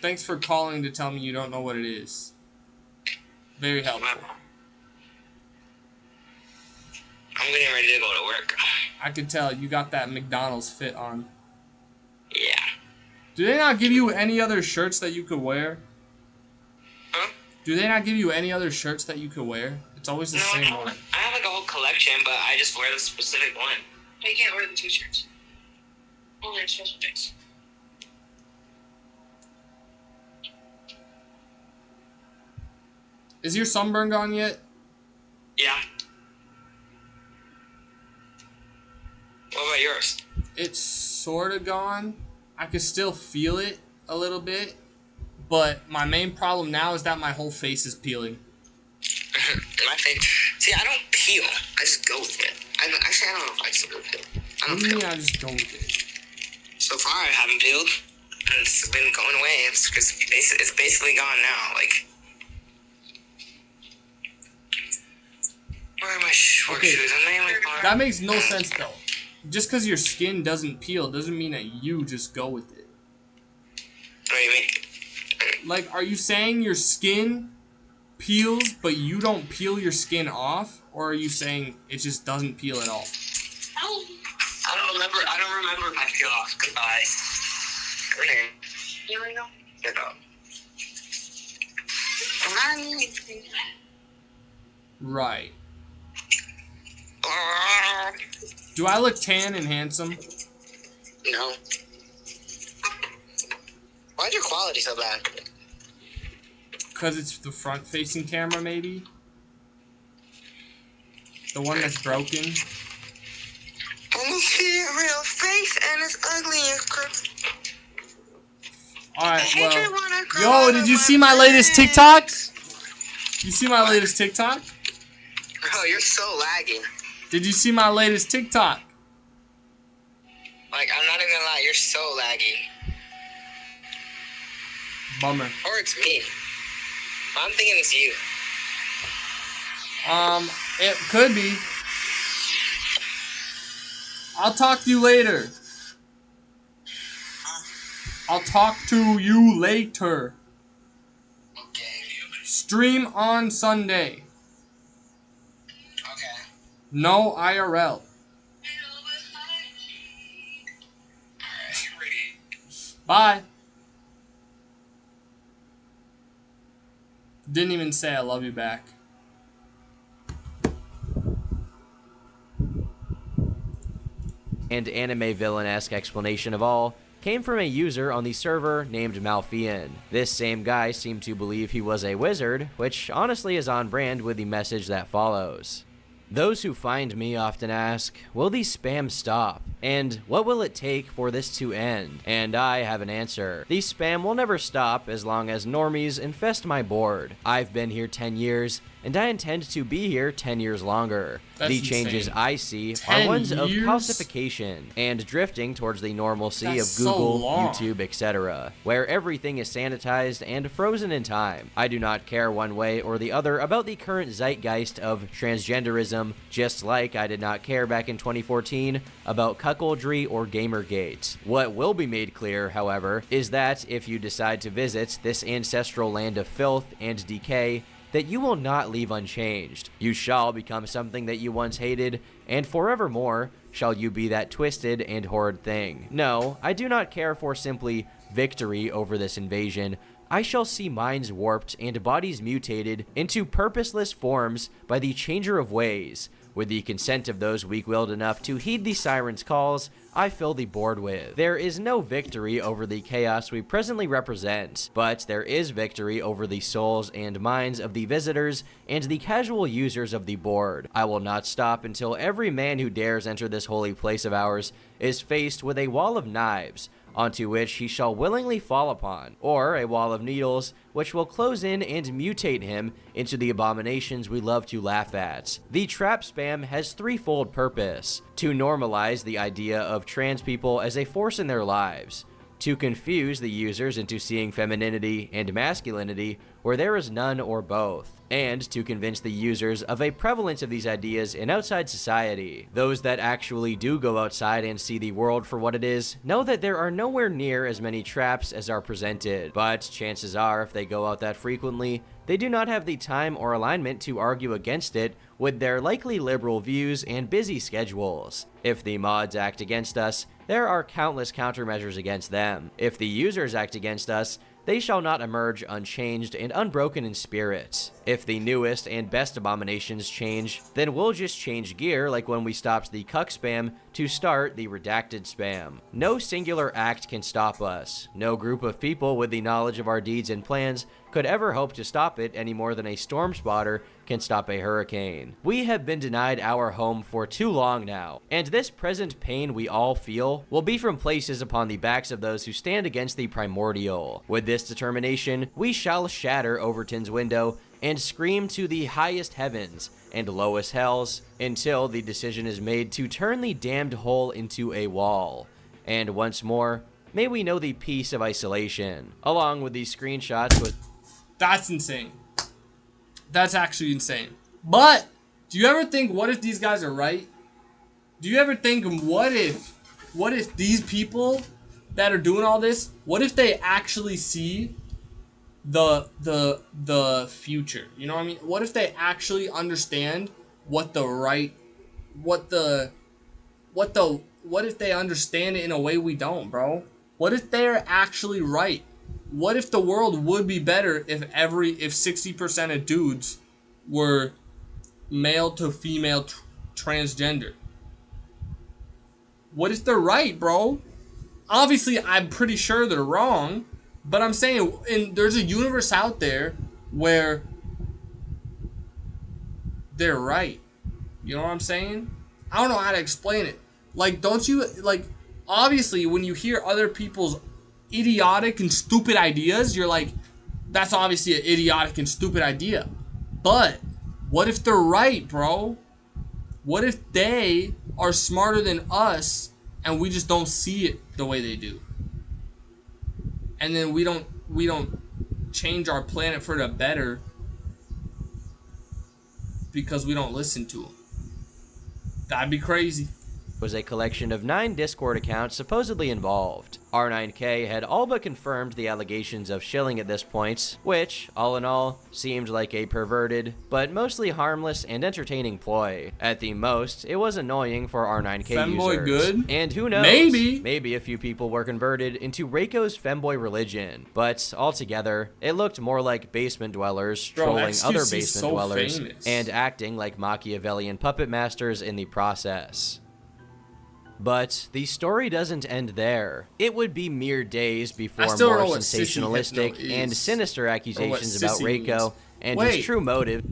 Thanks for calling to tell me you don't know what it is. Very helpful. I'm getting ready to go to work. I could tell you got that McDonald's fit on. Yeah. Do they not give you any other shirts that you could wear? Huh? Do they not give you any other shirts that you could wear? It's always the same one. I have like a whole collection, but I just wear the specific one. But you can't wear the t-shirts. Only on special days. Is your sunburn gone yet? Yeah. What about yours? It's sort of gone. I can still feel it a little bit. But my main problem now is that my whole face is peeling. My face. See, I don't peel. I just go with it. Actually, I don't know if I still do peel. I don't What do you peel. mean I just go with it? So far, I haven't peeled. And it's been going away. It's basically gone now. Like, where are my work Okay, shoes? I'm in my car. that makes no sense though. Just because your skin doesn't peel doesn't mean that you just go with it. What do you mean? Like, are you saying your skin peels, but you don't peel your skin off? Or are you saying it just doesn't peel at all? I don't remember if I peel off. Goodbye. Okay. You want to go? Get up. Right. Do I look tan and handsome? No. Why's your quality so bad? Because it's the front-facing camera, maybe? The one that's broken? When you see a real face and it's ugly and crooked. Alright, well. Yo, did you see my latest TikTok? You see my latest TikTok? Bro, you're so laggy. Did you see my latest TikTok? Like, I'm not even gonna lie, you're so laggy. Bummer. Or it's me. I'm thinking it's you. It could be. I'll talk to you later. I'll talk to you later. Okay. Stream on Sunday. Okay. No IRL. Bye. Didn't even say I love you back. And anime villain-esque explanation of all came from a user on the server named Malfian. This same guy seemed to believe he was a wizard, which honestly is on brand with the message that follows. Those who find me often ask, will these spams stop? And what will it take for this to end? And I have an answer. The spam will never stop as long as normies infest my board. I've been here 10 years, and I intend to be here 10 years longer. That's the insane. Changes I see 10 are ones of years? calcification and drifting towards the normalcy That's of so Google, long. YouTube, etc., where everything is sanitized and frozen in time. I do not care one way or the other about the current zeitgeist of transgenderism, just like I did not care back in 2014 about cuckoldry or Gamergate. What will be made clear, however, is that if you decide to visit this ancestral land of filth and decay, that you will not leave unchanged. You shall become something that you once hated, and forevermore shall you be that twisted and horrid thing. No, I do not care for simply victory over this invasion. I shall see minds warped and bodies mutated into purposeless forms by the changer of ways. With the consent of those weak-willed enough to heed the siren's calls, I fill the board with. There is no victory over the chaos we presently represent, but there is victory over the souls and minds of the visitors and the casual users of the board. I will not stop until every man who dares enter this holy place of ours is faced with a wall of knives, onto which he shall willingly fall upon, or a wall of needles, which will close in and mutate him into the abominations we love to laugh at. The trap spam has threefold purpose: to normalize the idea of trans people as a force in their lives, to confuse the users into seeing femininity and masculinity where there is none or both, and to convince the users of a prevalence of these ideas in outside society. Those that actually do go outside and see the world for what it is know that there are nowhere near as many traps as are presented, but chances are if they go out that frequently, they do not have the time or alignment to argue against it with their likely liberal views and busy schedules. If the mods act against us, there are countless countermeasures against them. If the users act against us, they shall not emerge unchanged and unbroken in spirit. If the newest and best abominations change, then we'll just change gear like when we stopped the cuck spam to start the redacted spam. No singular act can stop us. No group of people with the knowledge of our deeds and plans could ever hope to stop it any more than a storm spotter can stop a hurricane. We have been denied our home for too long now, and this present pain we all feel will be from places upon the backs of those who stand against the primordial. With this determination, we shall shatter Overton's window and scream to the highest heavens and lowest hells until the decision is made to turn the damned hole into a wall. And once more, may we know the peace of isolation. Along with these screenshots was... That's insane. That's actually insane. But, do you ever think, what if these guys are right? Do you ever think, what if these people that are doing all this, what if they actually see the future? You know what I mean? What if they actually understand what if they understand it in a way we don't, bro? What if they're actually right? What if the world would be better if 60% of dudes were male to female transgender? What if they're right, bro? Obviously, I'm pretty sure they're wrong, but I'm saying there's a universe out there where they're right. You know what I'm saying? I don't know how to explain it. Like, don't you, like, obviously, when you hear other people's idiotic and stupid ideas, you're like, that's obviously an idiotic and stupid idea. But, what if they're right, bro? What if they are smarter than us and we just don't see it the way they do? And then we don't change our planet for the better because we don't listen to them. That'd be crazy. Was a collection of 9 Discord accounts supposedly involved. R9K had all but confirmed the allegations of shilling at this point, which, all in all, seemed like a perverted, but mostly harmless and entertaining ploy. At the most, it was annoying for R9K Femboy users. good? And who knows, maybe a few people were converted into Reiko's femboy religion, but altogether, it looked more like basement dwellers trolling other basement dwellers and acting like Machiavellian puppet masters in the process. But the story doesn't end there. It would be mere days before more sensationalistic and sinister accusations about Reiko and his true motive.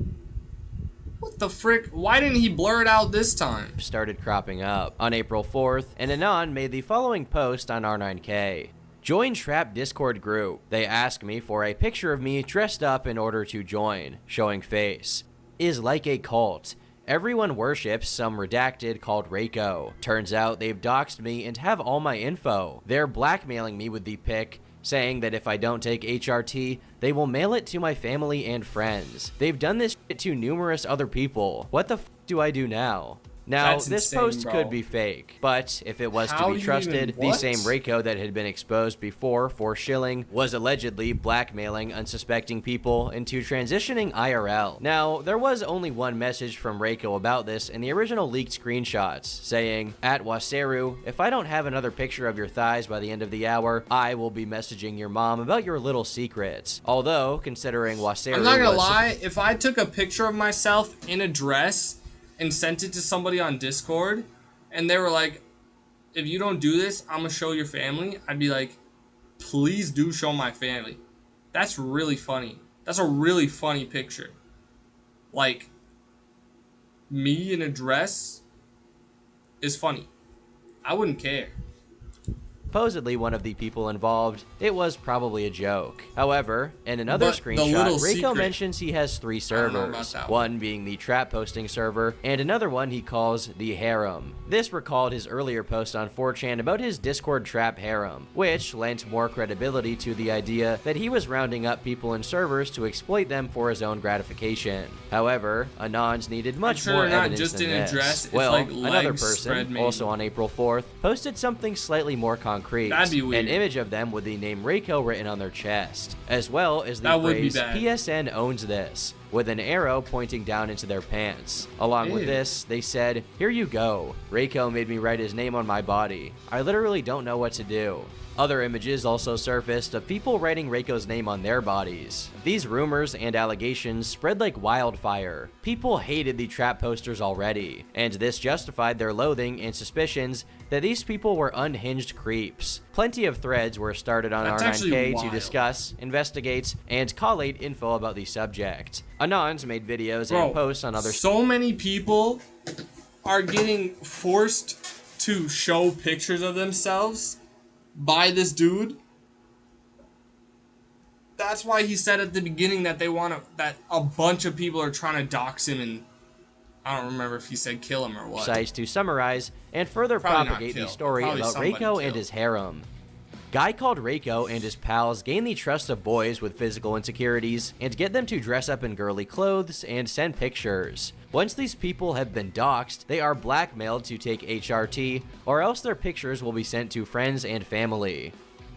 What the frick? Why didn't he blur it out this time? Started cropping up. On April 4th, an Anon made the following post on R9K. Join Trap Discord group. They ask me for a picture of me dressed up in order to join, showing face. Is like a cult. Everyone worships some redacted called Reiko. Turns out they've doxed me and have all my info. They're blackmailing me with the pic, saying that if I don't take HRT, they will mail it to my family and friends. They've done this shit to numerous other people. What the f do I do now? Now, this insane, post could be fake, but if it was to be trusted, the same Reiko that had been exposed before for shilling was allegedly blackmailing unsuspecting people into transitioning IRL. Now, there was only one message from Reiko about this in the original leaked screenshots, saying, at Waseru, if I don't have another picture of your thighs by the end of the hour, I will be messaging your mom about your little secrets. Although, considering Waseru I'm not gonna lie, if I took a picture of myself in a dress and sent it to somebody on Discord, and they were like, if you don't do this, I'm gonna show your family, I'd be like, please do show my family. That's really funny. That's a really funny picture. Like, me in a dress is funny. I wouldn't care. Supposedly one of the people involved, it was probably a joke. However, in another screenshot, Reiko mentions he has 3 servers, one being the trap posting server, and another one he calls the harem. This recalled his earlier post on 4chan about his Discord trap harem, which lent more credibility to the idea that he was rounding up people in servers to exploit them for his own gratification. However, Anons needed much more evidence than this. Well, another person, also on April 4th, posted something slightly more concrete. That'd be weird. An image of them with the name Reiko written on their chest, as well as the phrase PSN owns this, with an arrow pointing down into their pants. Along with this, they said, here you go. Reiko made me write his name on my body. I literally don't know what to do. Other images also surfaced of people writing Reiko's name on their bodies. These rumors and allegations spread like wildfire. People hated the trap posters already, and this justified their loathing and suspicions that these people were unhinged creeps. Plenty of threads were started on R9K to discuss, investigate, and collate info about the subject. Anons made videos and posts on other... So many people are getting forced to show pictures of themselves by this dude. that's why he said at the beginning that that a bunch of people are trying to dox him, and I don't remember if he said kill him or what. Sites to summarize and further Probably propagate the story about Reiko and his harem. Guy called Reiko and his pals gain the trust of boys with physical insecurities and get them to dress up in girly clothes and send pictures. Once these people have been doxxed, they are blackmailed to take HRT, or else their pictures will be sent to friends and family.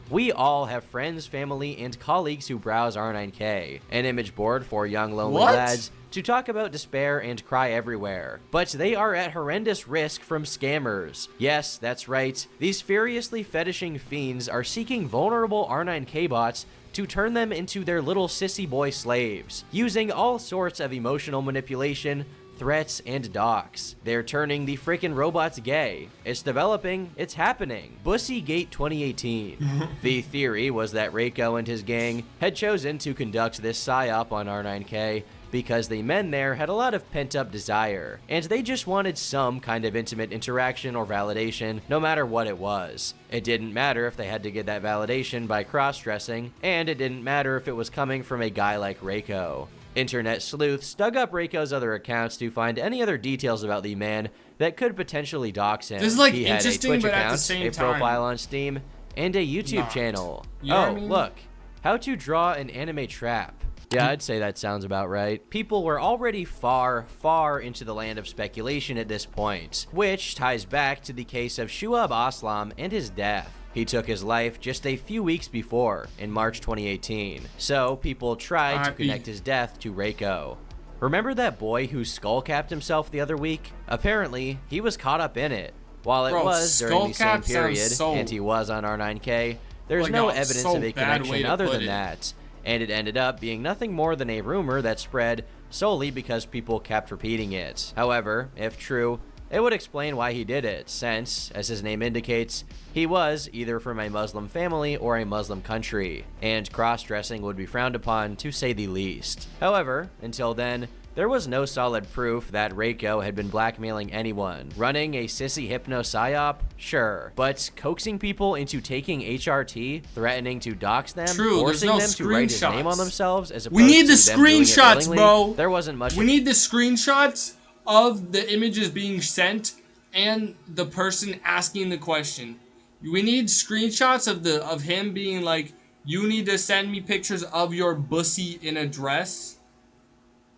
We all have friends, family, and colleagues who browse R9K, an image board for young lonely lads to talk about despair and cry everywhere. But they are at horrendous risk from scammers. Yes, that's right. These furiously fetishing fiends are seeking vulnerable R9K bots to turn them into their little sissy boy slaves, using all sorts of emotional manipulation, threats, and docs. They're turning the frickin' robots gay. It's developing, it's happening. Bussygate 2018. The theory was that Reiko and his gang had chosen to conduct this psyop on R9K because the men there had a lot of pent-up desire, and they just wanted some kind of intimate interaction or validation, no matter what it was. It didn't matter if they had to get that validation by cross-dressing, and it didn't matter if it was coming from a guy like Reiko. Internet sleuths dug up Reiko's other accounts to find any other details about the man that could potentially dox him. This is like he had a interesting, Twitch but at the account, same a time, profile on Steam, and a YouTube channel. You know what I mean? Look, how to draw an anime trap. Yeah, I'd say that sounds about right. People were already far, far into the land of speculation at this point, which ties back to the case of Shuab Aslam and his death. He took his life just a few weeks before, in March 2018, so people tried to connect his death to Reiko. Remember that boy who skullcapped himself the other week? Apparently, he was caught up in it. While it was during the same period, and he was on R9K, there's no evidence of a connection other than that. And it ended up being nothing more than a rumor that spread solely because people kept repeating it. However, if true, it would explain why he did it, since, as his name indicates, he was either from a Muslim family or a Muslim country, and cross-dressing would be frowned upon to say the least. However, until then, there was no solid proof that Reiko had been blackmailing anyone. Running a sissy hypno psyop? Sure. But coaxing people into taking HRT, threatening to dox them, forcing them to write his name on themselves as opposed to them doing it willingly, bro. There wasn't much. We need the screenshots of the images being sent and the person asking the question. We need screenshots of him being like, you need to send me pictures of your bussy in a dress,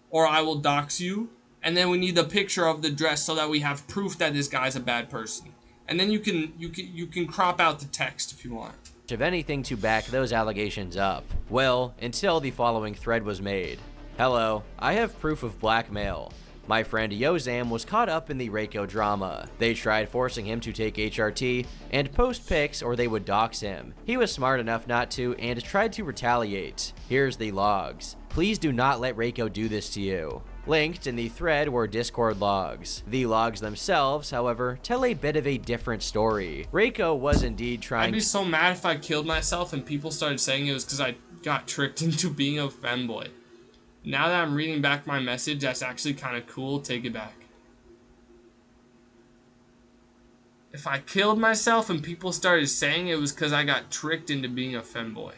or I will dox you. And then we need the picture of the dress so that we have proof that this guy's a bad person. And then you can crop out the text if you want. Of anything to back those allegations up. Well, until the following thread was made. Hello, I have proof of blackmail. My friend Yozam was caught up in the Reiko drama. They tried forcing him to take HRT and post pics or they would dox him. He was smart enough not to and tried to retaliate. Here's the logs. Please do not let Reiko do this to you. Linked in the thread were Discord logs. The logs themselves, however, tell a bit of a different story. Reiko was indeed trying. I'd be so mad if I killed myself and people started saying it was because I got tricked into being a femboy. Now that I'm reading back my message, that's actually kind of cool. Take it back. If I killed myself and people started saying it was because I got tricked into being a femboy.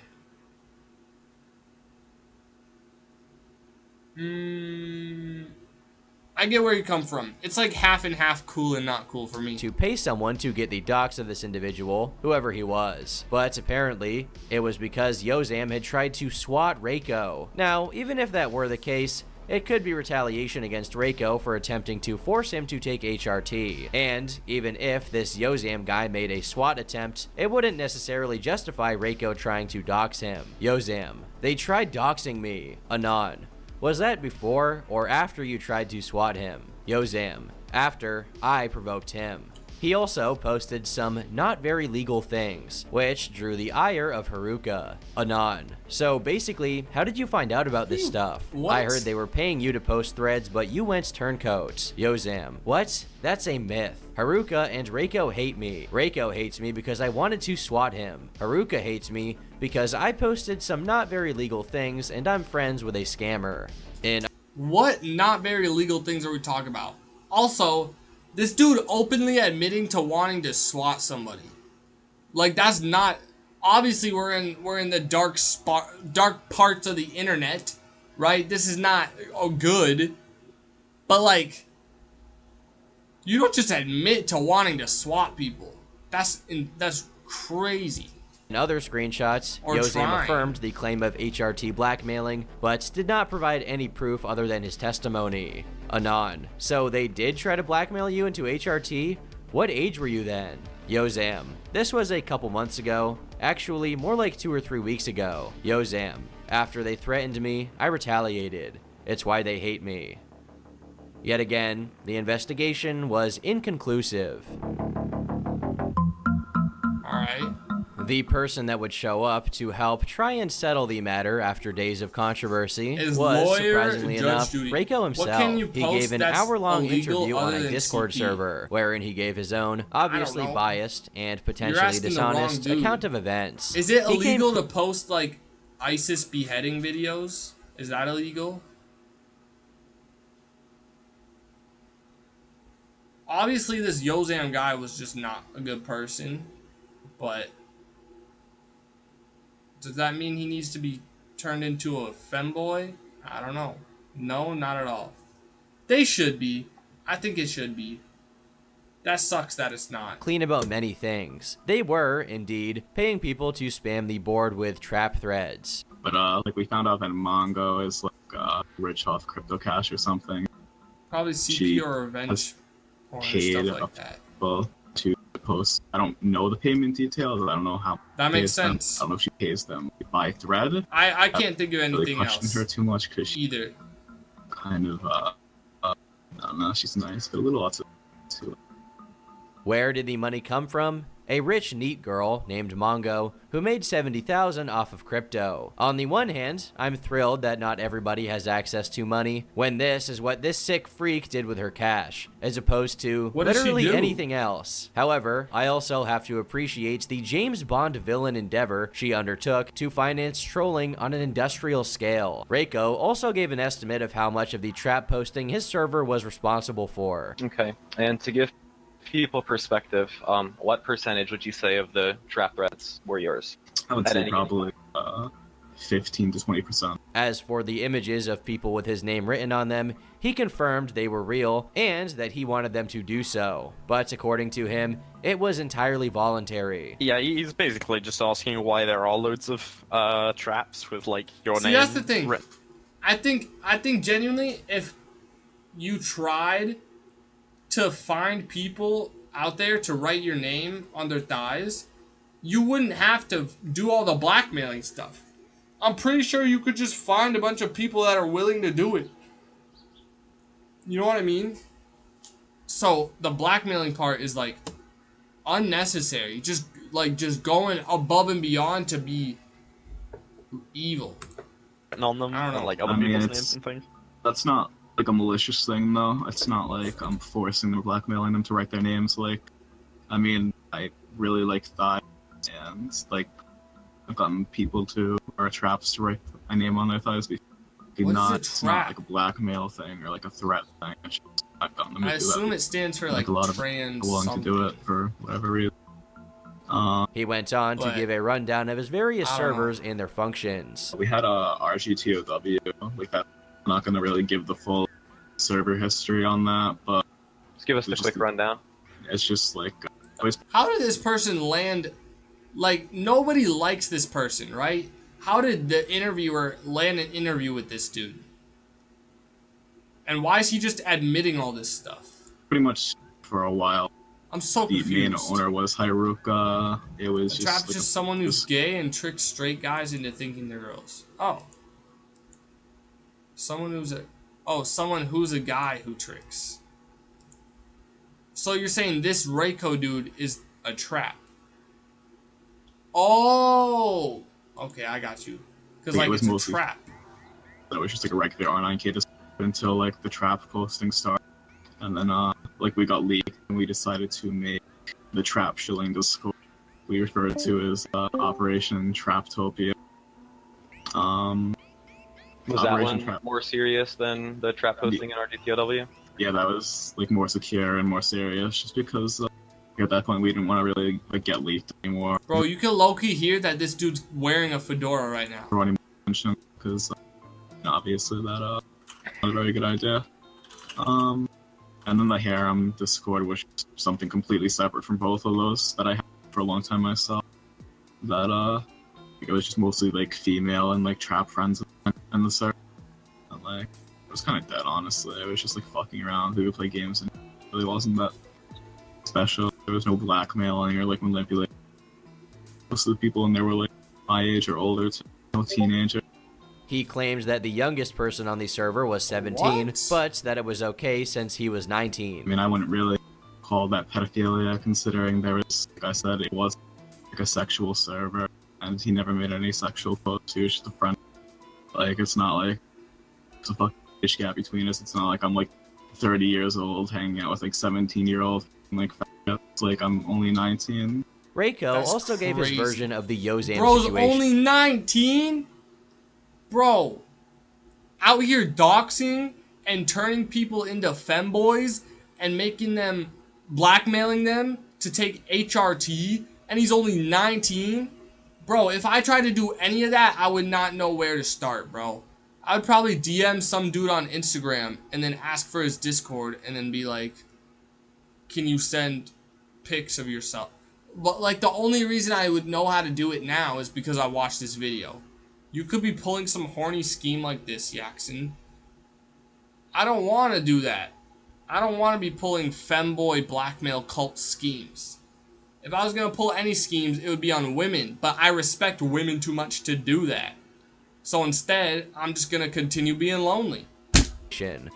I get where you come from. It's like half and half cool and not cool for me. To pay someone to get the docs of this individual, whoever he was. But apparently, it was because Yozam had tried to swat Reiko. Now, even if that were the case, it could be retaliation against Reiko for attempting to force him to take HRT. And even if this Yozam guy made a SWAT attempt, it wouldn't necessarily justify Reiko trying to dox him. Yozam, they tried doxing me. Anon. Was that before or after you tried to swat him? Yozam, after I provoked him. He also posted some not very legal things, which drew the ire of Haruka. Anon. So basically, how did you find out about this stuff? What? I heard they were paying you to post threads, but you went turncoat. Yozam. What? That's a myth. Haruka and Reiko hate me. Reiko hates me because I wanted to swat him. Haruka hates me because I posted some not very legal things and I'm friends with a scammer. What not very legal things are we talking about? Also, this dude openly admitting to wanting to swat somebody. Like, that's not obviously we're in the dark parts of the internet, right? This is not good, but like, you don't just admit to wanting to swap people. That's crazy. In other screenshots, Or Yozam trying. affirmed the claim of HRT blackmailing, but did not provide any proof other than his testimony. Anon. So they did try to blackmail you into HRT? What age were you then? Yozam. This was a couple months ago. Actually, more like 2 or 3 weeks ago. Yozam. After they threatened me, I retaliated. It's why they hate me. Yet again, the investigation was inconclusive. Alright. The person that would show up to help try and settle the matter after days of controversy was, surprisingly enough, Reiko himself. He gave an hour-long interview on a Discord server, wherein he gave his own, obviously biased and potentially dishonest account of events. Is it illegal to post, like, ISIS beheading videos? Is that illegal? Obviously, this Yozam guy was just not a good person, but does that mean he needs to be turned into a femboy? I don't know. No, not at all. They should be. I think it should be. That sucks that it's not. Clean about many things. They were, indeed, paying people to spam the board with trap threads. But, like, we found out that Mongo is, like, rich off crypto cash or something. Probably CP or revenge porn and stuff like that. Well, to post. I don't know the payment details. I don't know how. That makes sense. I don't know if she pays them by thread. I can't think of anything really else. Her too much because she either. Kind of I don't know. She's nice, but a little lots of too. Where did the money come from? A rich, neat girl named Mongo who made $70,000 off of crypto. On the one hand, I'm thrilled that not everybody has access to money, when this is what this sick freak did with her cash, as opposed to literally anything else. However, I also have to appreciate the James Bond villain endeavor she undertook to finance trolling on an industrial scale. Reiko also gave an estimate of how much of the trap posting his server was responsible for. Okay, and to give people perspective, what percentage would you say of the trap threats were yours? I would say probably 15 to 20%. As for the images of people with his name written on them, he confirmed they were real and that he wanted them to do so. But according to him, it was entirely voluntary. Yeah, he's basically just asking why there are loads of traps with like your name. See, that's the thing. I think genuinely, if you tried to find people out there to write your name on their thighs, you wouldn't have to do all the blackmailing stuff. I'm pretty sure you could just find a bunch of people that are willing to do it. You know what I mean? So the blackmailing part is like unnecessary. Just going above and beyond to be evil. On them, I don't know. Like other people's names and things. That's not like a malicious thing though. It's not like I'm forcing them or blackmailing them to write their names. Like, I mean, I really like thighs, and like I've gotten people to or traps to write my name on their thighs. It's not like a blackmail thing or like a threat thing. I've gotten them to I assume that. it stands for like a lot trans of willing to do it for whatever reason. He went on to give a rundown of his various servers and their functions. We had a RGTOW, like that. I'm not going to really give the full server history on that, but just give us the quick rundown. It's just like how did this person land? Like, nobody likes this person, right? How did the interviewer land an interview with this dude? And why is he just admitting all this stuff? Pretty much for a while. I'm so confused. The main owner was Haruka. It was just someone who's gay and tricks straight guys into thinking they're girls. Oh. Someone who's a guy who tricks. So you're saying this Reiko dude is a trap? Oh, okay, I got you. Because like it's a trap. It was just like a regular R9K until like the trap posting started, and then like we got leaked and we decided to make the trap shilling Discord. We refer to as Operation Traptopia. Was that one more serious than the trap posting in RGTOW? Yeah, that was like more secure and more serious, just because at that point we didn't want to really like get leaked anymore. Bro, you can low-key hear that this dude's wearing a fedora right now. Because obviously that not a very good idea. And then the harem Discord was something completely separate from both of those that I had for a long time myself. That it was just mostly like female and like trap friends in the server. And like it was kind of dead, honestly. It was just like fucking around. We would play games and it really wasn't that special. There was no blackmailing or like manipulating. Most of the people in there were like my age or older, no teenager. He claims that the youngest person on the server was 17, but that it was okay since he was 19. I mean, I wouldn't really call that pedophilia, considering there was, like I said, it was like a sexual server, and he never made any sexual posts. He was just a friend. Like, it's not like there's a fucking age gap between us. It's not like I'm like 30 years old hanging out with like 17-year-old like it's like I'm only 19. Reiko also gave his version of the Yozam Bro's situation. only 19? Bro, out here doxing and turning people into femboys and making them, blackmailing them to take HRT, and he's only 19? Bro, if I tried to do any of that, I would not know where to start, bro. I would probably DM some dude on Instagram and then ask for his Discord and then be like, can you send pics of yourself? But like the only reason I would know how to do it now is because I watched this video. You could be pulling some horny scheme like this, Yaxon. I don't want to do that. I don't want to be pulling femboy blackmail cult schemes. If I was going to pull any schemes, it would be on women. But I respect women too much to do that. So instead, I'm just going to continue being lonely.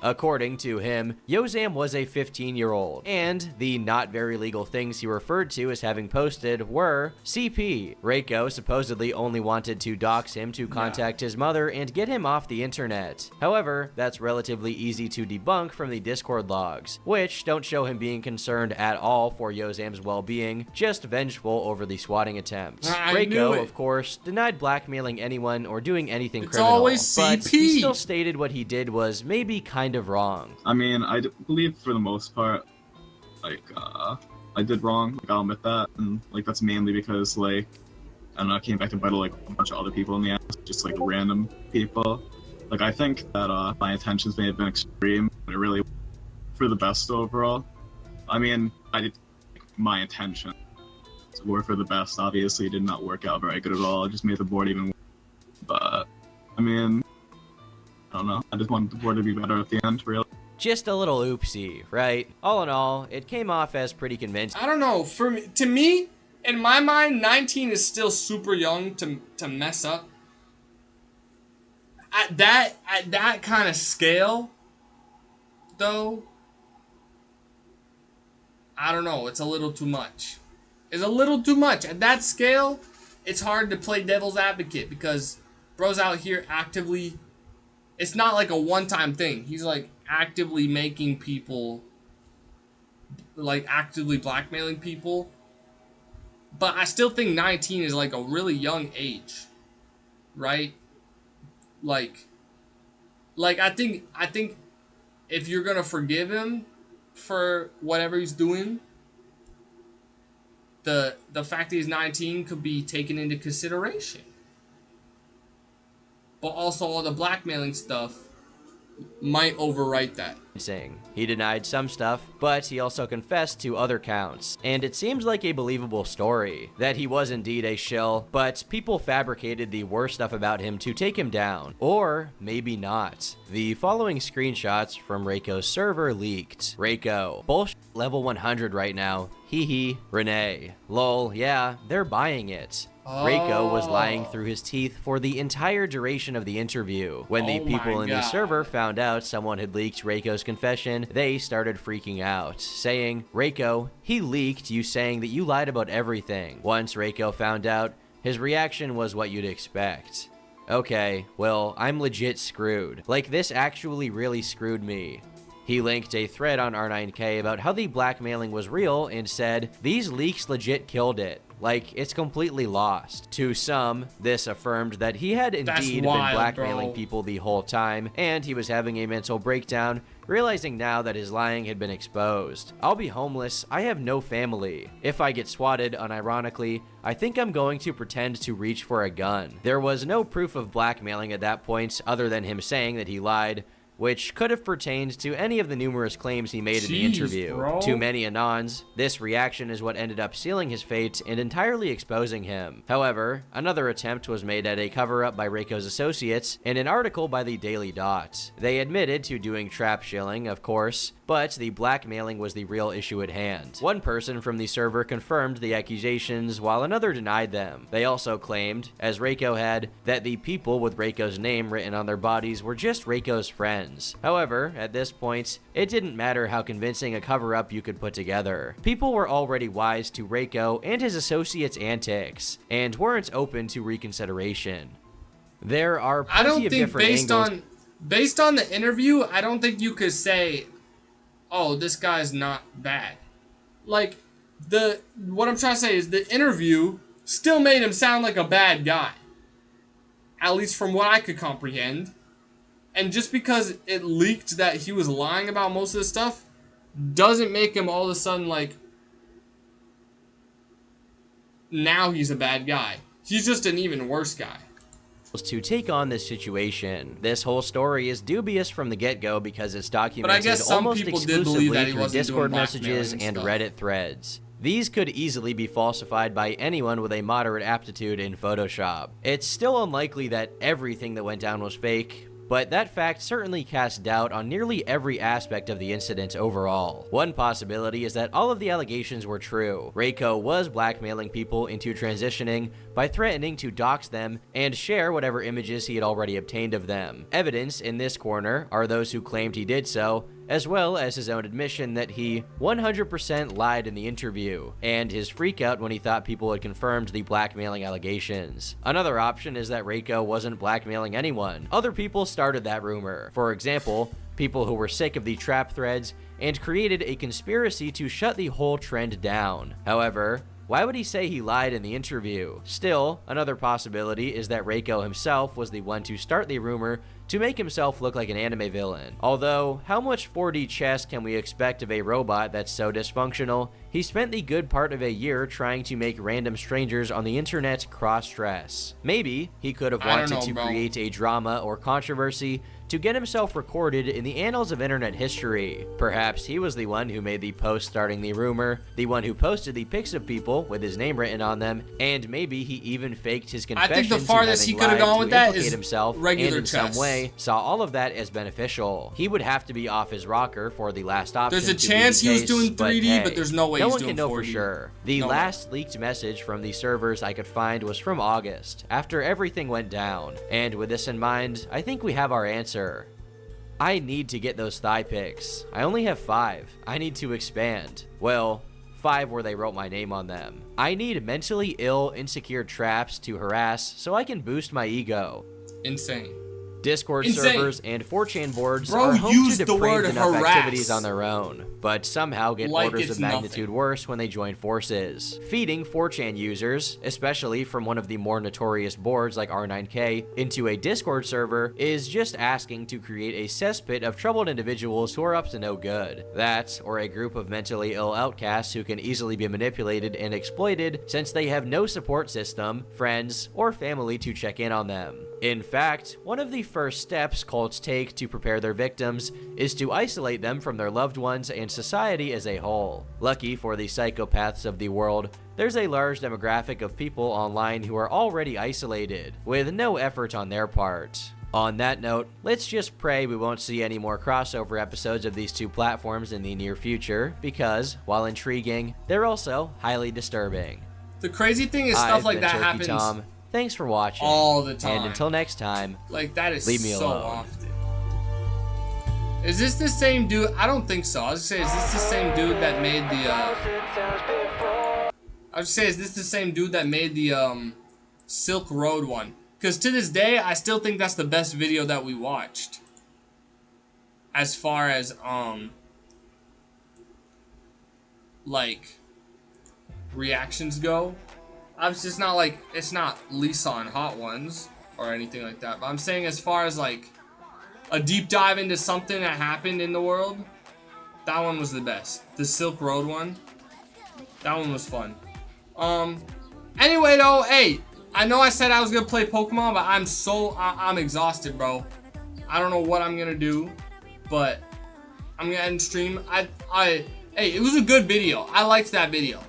According to him, Yozam was a 15-year-old, and the not very legal things he referred to as having posted were CP. Reiko supposedly only wanted to dox him to contact his mother and get him off the internet. However, that's relatively easy to debunk from the Discord logs, which don't show him being concerned at all for Yozam's well-being, just vengeful over the swatting attempt. Reiko, of course, denied blackmailing anyone or doing anything criminal, but he still stated what he did was maybe kind of wrong. I mean, I believe for the most part, like, I did wrong, like, I'll admit that, and, like, that's mainly because, like, I don't know, I came back to battle, like, a bunch of other people in the end, just, like, random people. Like, I think that, my intentions may have been extreme, but it really for the best overall. I mean, I did, my intention were for the best, obviously it did not work out very good at all, it just made the board even worse. But, I mean, I don't know. I just wanted the board to be better at the end, really. Just a little oopsie, right? All in all, it came off as pretty convincing. I don't know. To me, in my mind, 19 is still super young to mess up. At that kind of scale, though, I don't know. It's a little too much. It's a little too much. At that scale, it's hard to play devil's advocate because bro's out here actively. It's not like a one-time thing. He's like actively making people, like actively blackmailing people. But I still think 19 is like a really young age, right? Like I think if you're gonna forgive him for whatever he's doing, the fact that he's 19 could be taken into consideration. But also all the blackmailing stuff might overwrite that. He denied some stuff, but he also confessed to other counts. And it seems like a believable story, that he was indeed a shill, but people fabricated the worst stuff about him to take him down. Or maybe not. The following screenshots from Reiko's server leaked. Reiko, bullshit level 100 right now. Hee hee. Renee, lol, yeah, they're buying it. Reiko was lying through his teeth for the entire duration of the interview. When the people in the server found out someone had leaked Reiko's confession, they started freaking out, saying, Reiko, he leaked you saying that you lied about everything. Once Reiko found out, his reaction was what you'd expect. Okay, well, I'm legit screwed. Like, this actually really screwed me. He linked a thread on R9K about how the blackmailing was real and said, "These leaks legit killed it. Like, it's completely lost." To some, this affirmed that he had indeed been blackmailing people the whole time, and he was having a mental breakdown, realizing now that his lying had been exposed. "I'll be homeless. I have no family. If I get swatted, unironically, I think I'm going to pretend to reach for a gun." There was no proof of blackmailing at that point other than him saying that he lied, which could have pertained to any of the numerous claims he made in the interview. Bro. To many Anons, this reaction is what ended up sealing his fate and entirely exposing him. However, another attempt was made at a cover-up by Reiko's associates in an article by the Daily Dot. They admitted to doing trap shilling, of course, but the blackmailing was the real issue at hand. One person from the server confirmed the accusations, while another denied them. They also claimed, as Reiko had, that the people with Reiko's name written on their bodies were just Reiko's friends. However, at this point, it didn't matter how convincing a cover-up you could put together. People were already wise to Reiko and his associates' antics, and weren't open to reconsideration. There are plenty of different angles. Based on the interview, I don't think you could say, "Oh, this guy's not bad." Like, what I'm trying to say is the interview still made him sound like a bad guy. At least from what I could comprehend. And just because it leaked that he was lying about most of this stuff doesn't make him all of a sudden like, now he's a bad guy. He's just an even worse guy. To take on this situation. This whole story is dubious from the get-go because it's documented almost exclusively through Discord messages and Reddit threads. These could easily be falsified by anyone with a moderate aptitude in Photoshop. It's still unlikely that everything that went down was fake, but that fact certainly casts doubt on nearly every aspect of the incident overall. One possibility is that all of the allegations were true. Reiko was blackmailing people into transitioning by threatening to dox them and share whatever images he had already obtained of them. Evidence in this corner are those who claimed he did so, as well as his own admission that he 100% lied in the interview, and his freakout when he thought people had confirmed the blackmailing allegations. Another option is that Reiko wasn't blackmailing anyone. Other people started that rumor. For example, people who were sick of the trap threads and created a conspiracy to shut the whole trend down. However, why would he say he lied in the interview? Still, another possibility is that Reiko himself was the one to start the rumor to make himself look like an anime villain. Although, how much 4D chess can we expect of a robot that's so dysfunctional? He spent the good part of a year trying to make random strangers on the internet cross-dress. Maybe he could have wanted to create a drama or controversy to get himself recorded in the annals of internet history. Perhaps he was the one who made the post starting the rumor, the one who posted the pics of people with his name written on them, and maybe he even faked his confession. I think the farthest he could have gone with that is himself regular and in chess. some way saw all of that as beneficial. He would have to be off his rocker for the last option. There's a chance he was doing 3D, but there's no way he's doing 4D. No one can know for sure. The last leaked message from the servers I could find was from August, after everything went down. And with this in mind, I think we have our answer. I need to get those thigh pics. I only have 5. I need to expand. Well, 5 where they wrote my name on them. I need mentally ill, insecure traps to harass so I can boost my ego. Insane. Discord servers and 4chan boards are home to depraved enough activities on their own, but somehow get orders of magnitude worse when they join forces. Feeding 4chan users, especially from one of the more notorious boards like R9K, into a Discord server is just asking to create a cesspit of troubled individuals who are up to no good. That, or a group of mentally ill outcasts who can easily be manipulated and exploited since they have no support system, friends, or family to check in on them. In fact, one of the first steps cults take to prepare their victims is to isolate them from their loved ones and society as a whole. Lucky for the psychopaths of the world, there's a large demographic of people online who are already isolated, with no effort on their part. On that note, let's just pray we won't see any more crossover episodes of these two platforms in the near future, because, while intriguing, they're also highly disturbing. The crazy thing is stuff like that happens Tom. Thanks for watching. All the time. And until next time, like that is leave me so alone. often. Is this the same dude? I don't think so. I was gonna say, is this the same dude that made the is this the same dude that made the Silk Road one? Because to this day, I still think that's the best video that we watched. as far as like reactions go. Obviously, it's not like it's not Lisa on Hot Ones or anything like that. But I'm saying as far as like a deep dive into something that happened in the world, that one was the best. The Silk Road one, that one was fun. Anyway though, hey, I know I said I was gonna play Pokemon, but I'm exhausted, bro. I don't know what I'm gonna do, but I'm gonna end stream. Hey, it was a good video. I liked that video.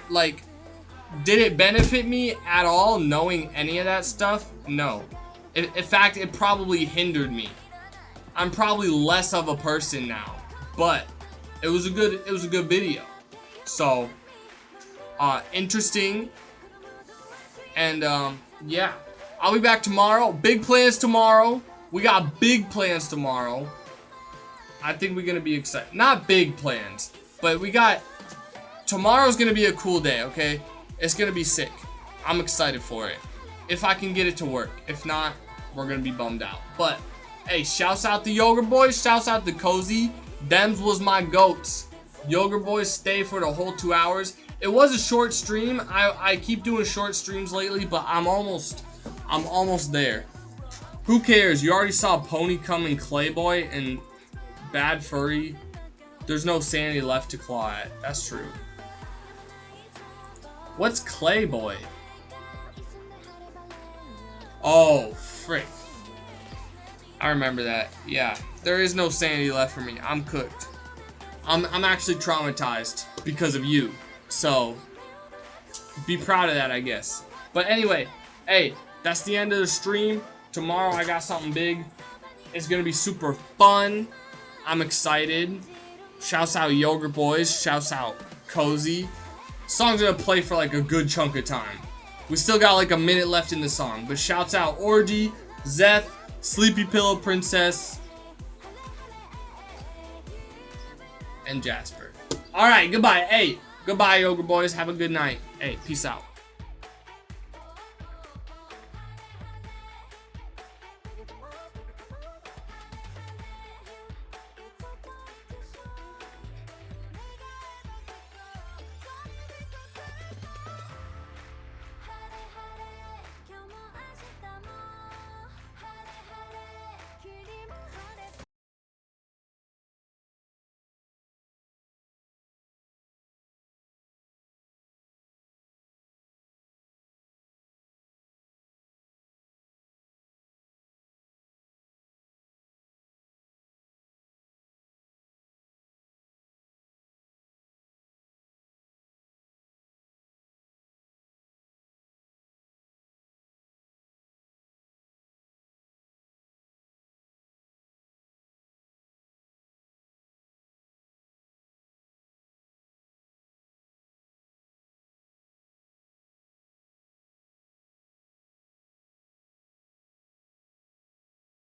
Like, did it benefit me at all knowing any of that stuff? No. In fact, it probably hindered me. I'm probably less of a person now, but it was a good video. So, interesting. And yeah, I'll be back tomorrow. Big plans tomorrow. We got big plans tomorrow. I think we're gonna be excited. Not big plans, but we got tomorrow's gonna be a cool day. Okay, it's gonna be sick. I'm excited for it. If I can get it to work. If not, we're gonna be bummed out. But hey, shouts out the Yogurt Boys. Shouts out to Cozy. Dems was my goats. Yogurt Boys stay for the whole 2 hours. It was a short stream. I keep doing short streams lately, but I'm almost there. Who cares? You already saw Pony come in Clayboy and Bad Furry. There's no sanity left to claw at. That's true. What's Clayboy? Oh, frick. I remember that. Yeah, there is no sanity left for me. I'm cooked. I'm actually traumatized because of you. So, be proud of that, I guess. But anyway, hey, that's the end of the stream. Tomorrow I got something big. It's gonna be super fun. I'm excited. Shouts out Yogurt Boys. Shouts out Cozy. Song's gonna play for like a good chunk of time. We still got like a minute left in the song. But shouts out Orgy, Zeth, Sleepy Pillow Princess, and Jasper. Alright, goodbye. Hey, goodbye, Yogurt Boys. Have a good night. Hey, peace out.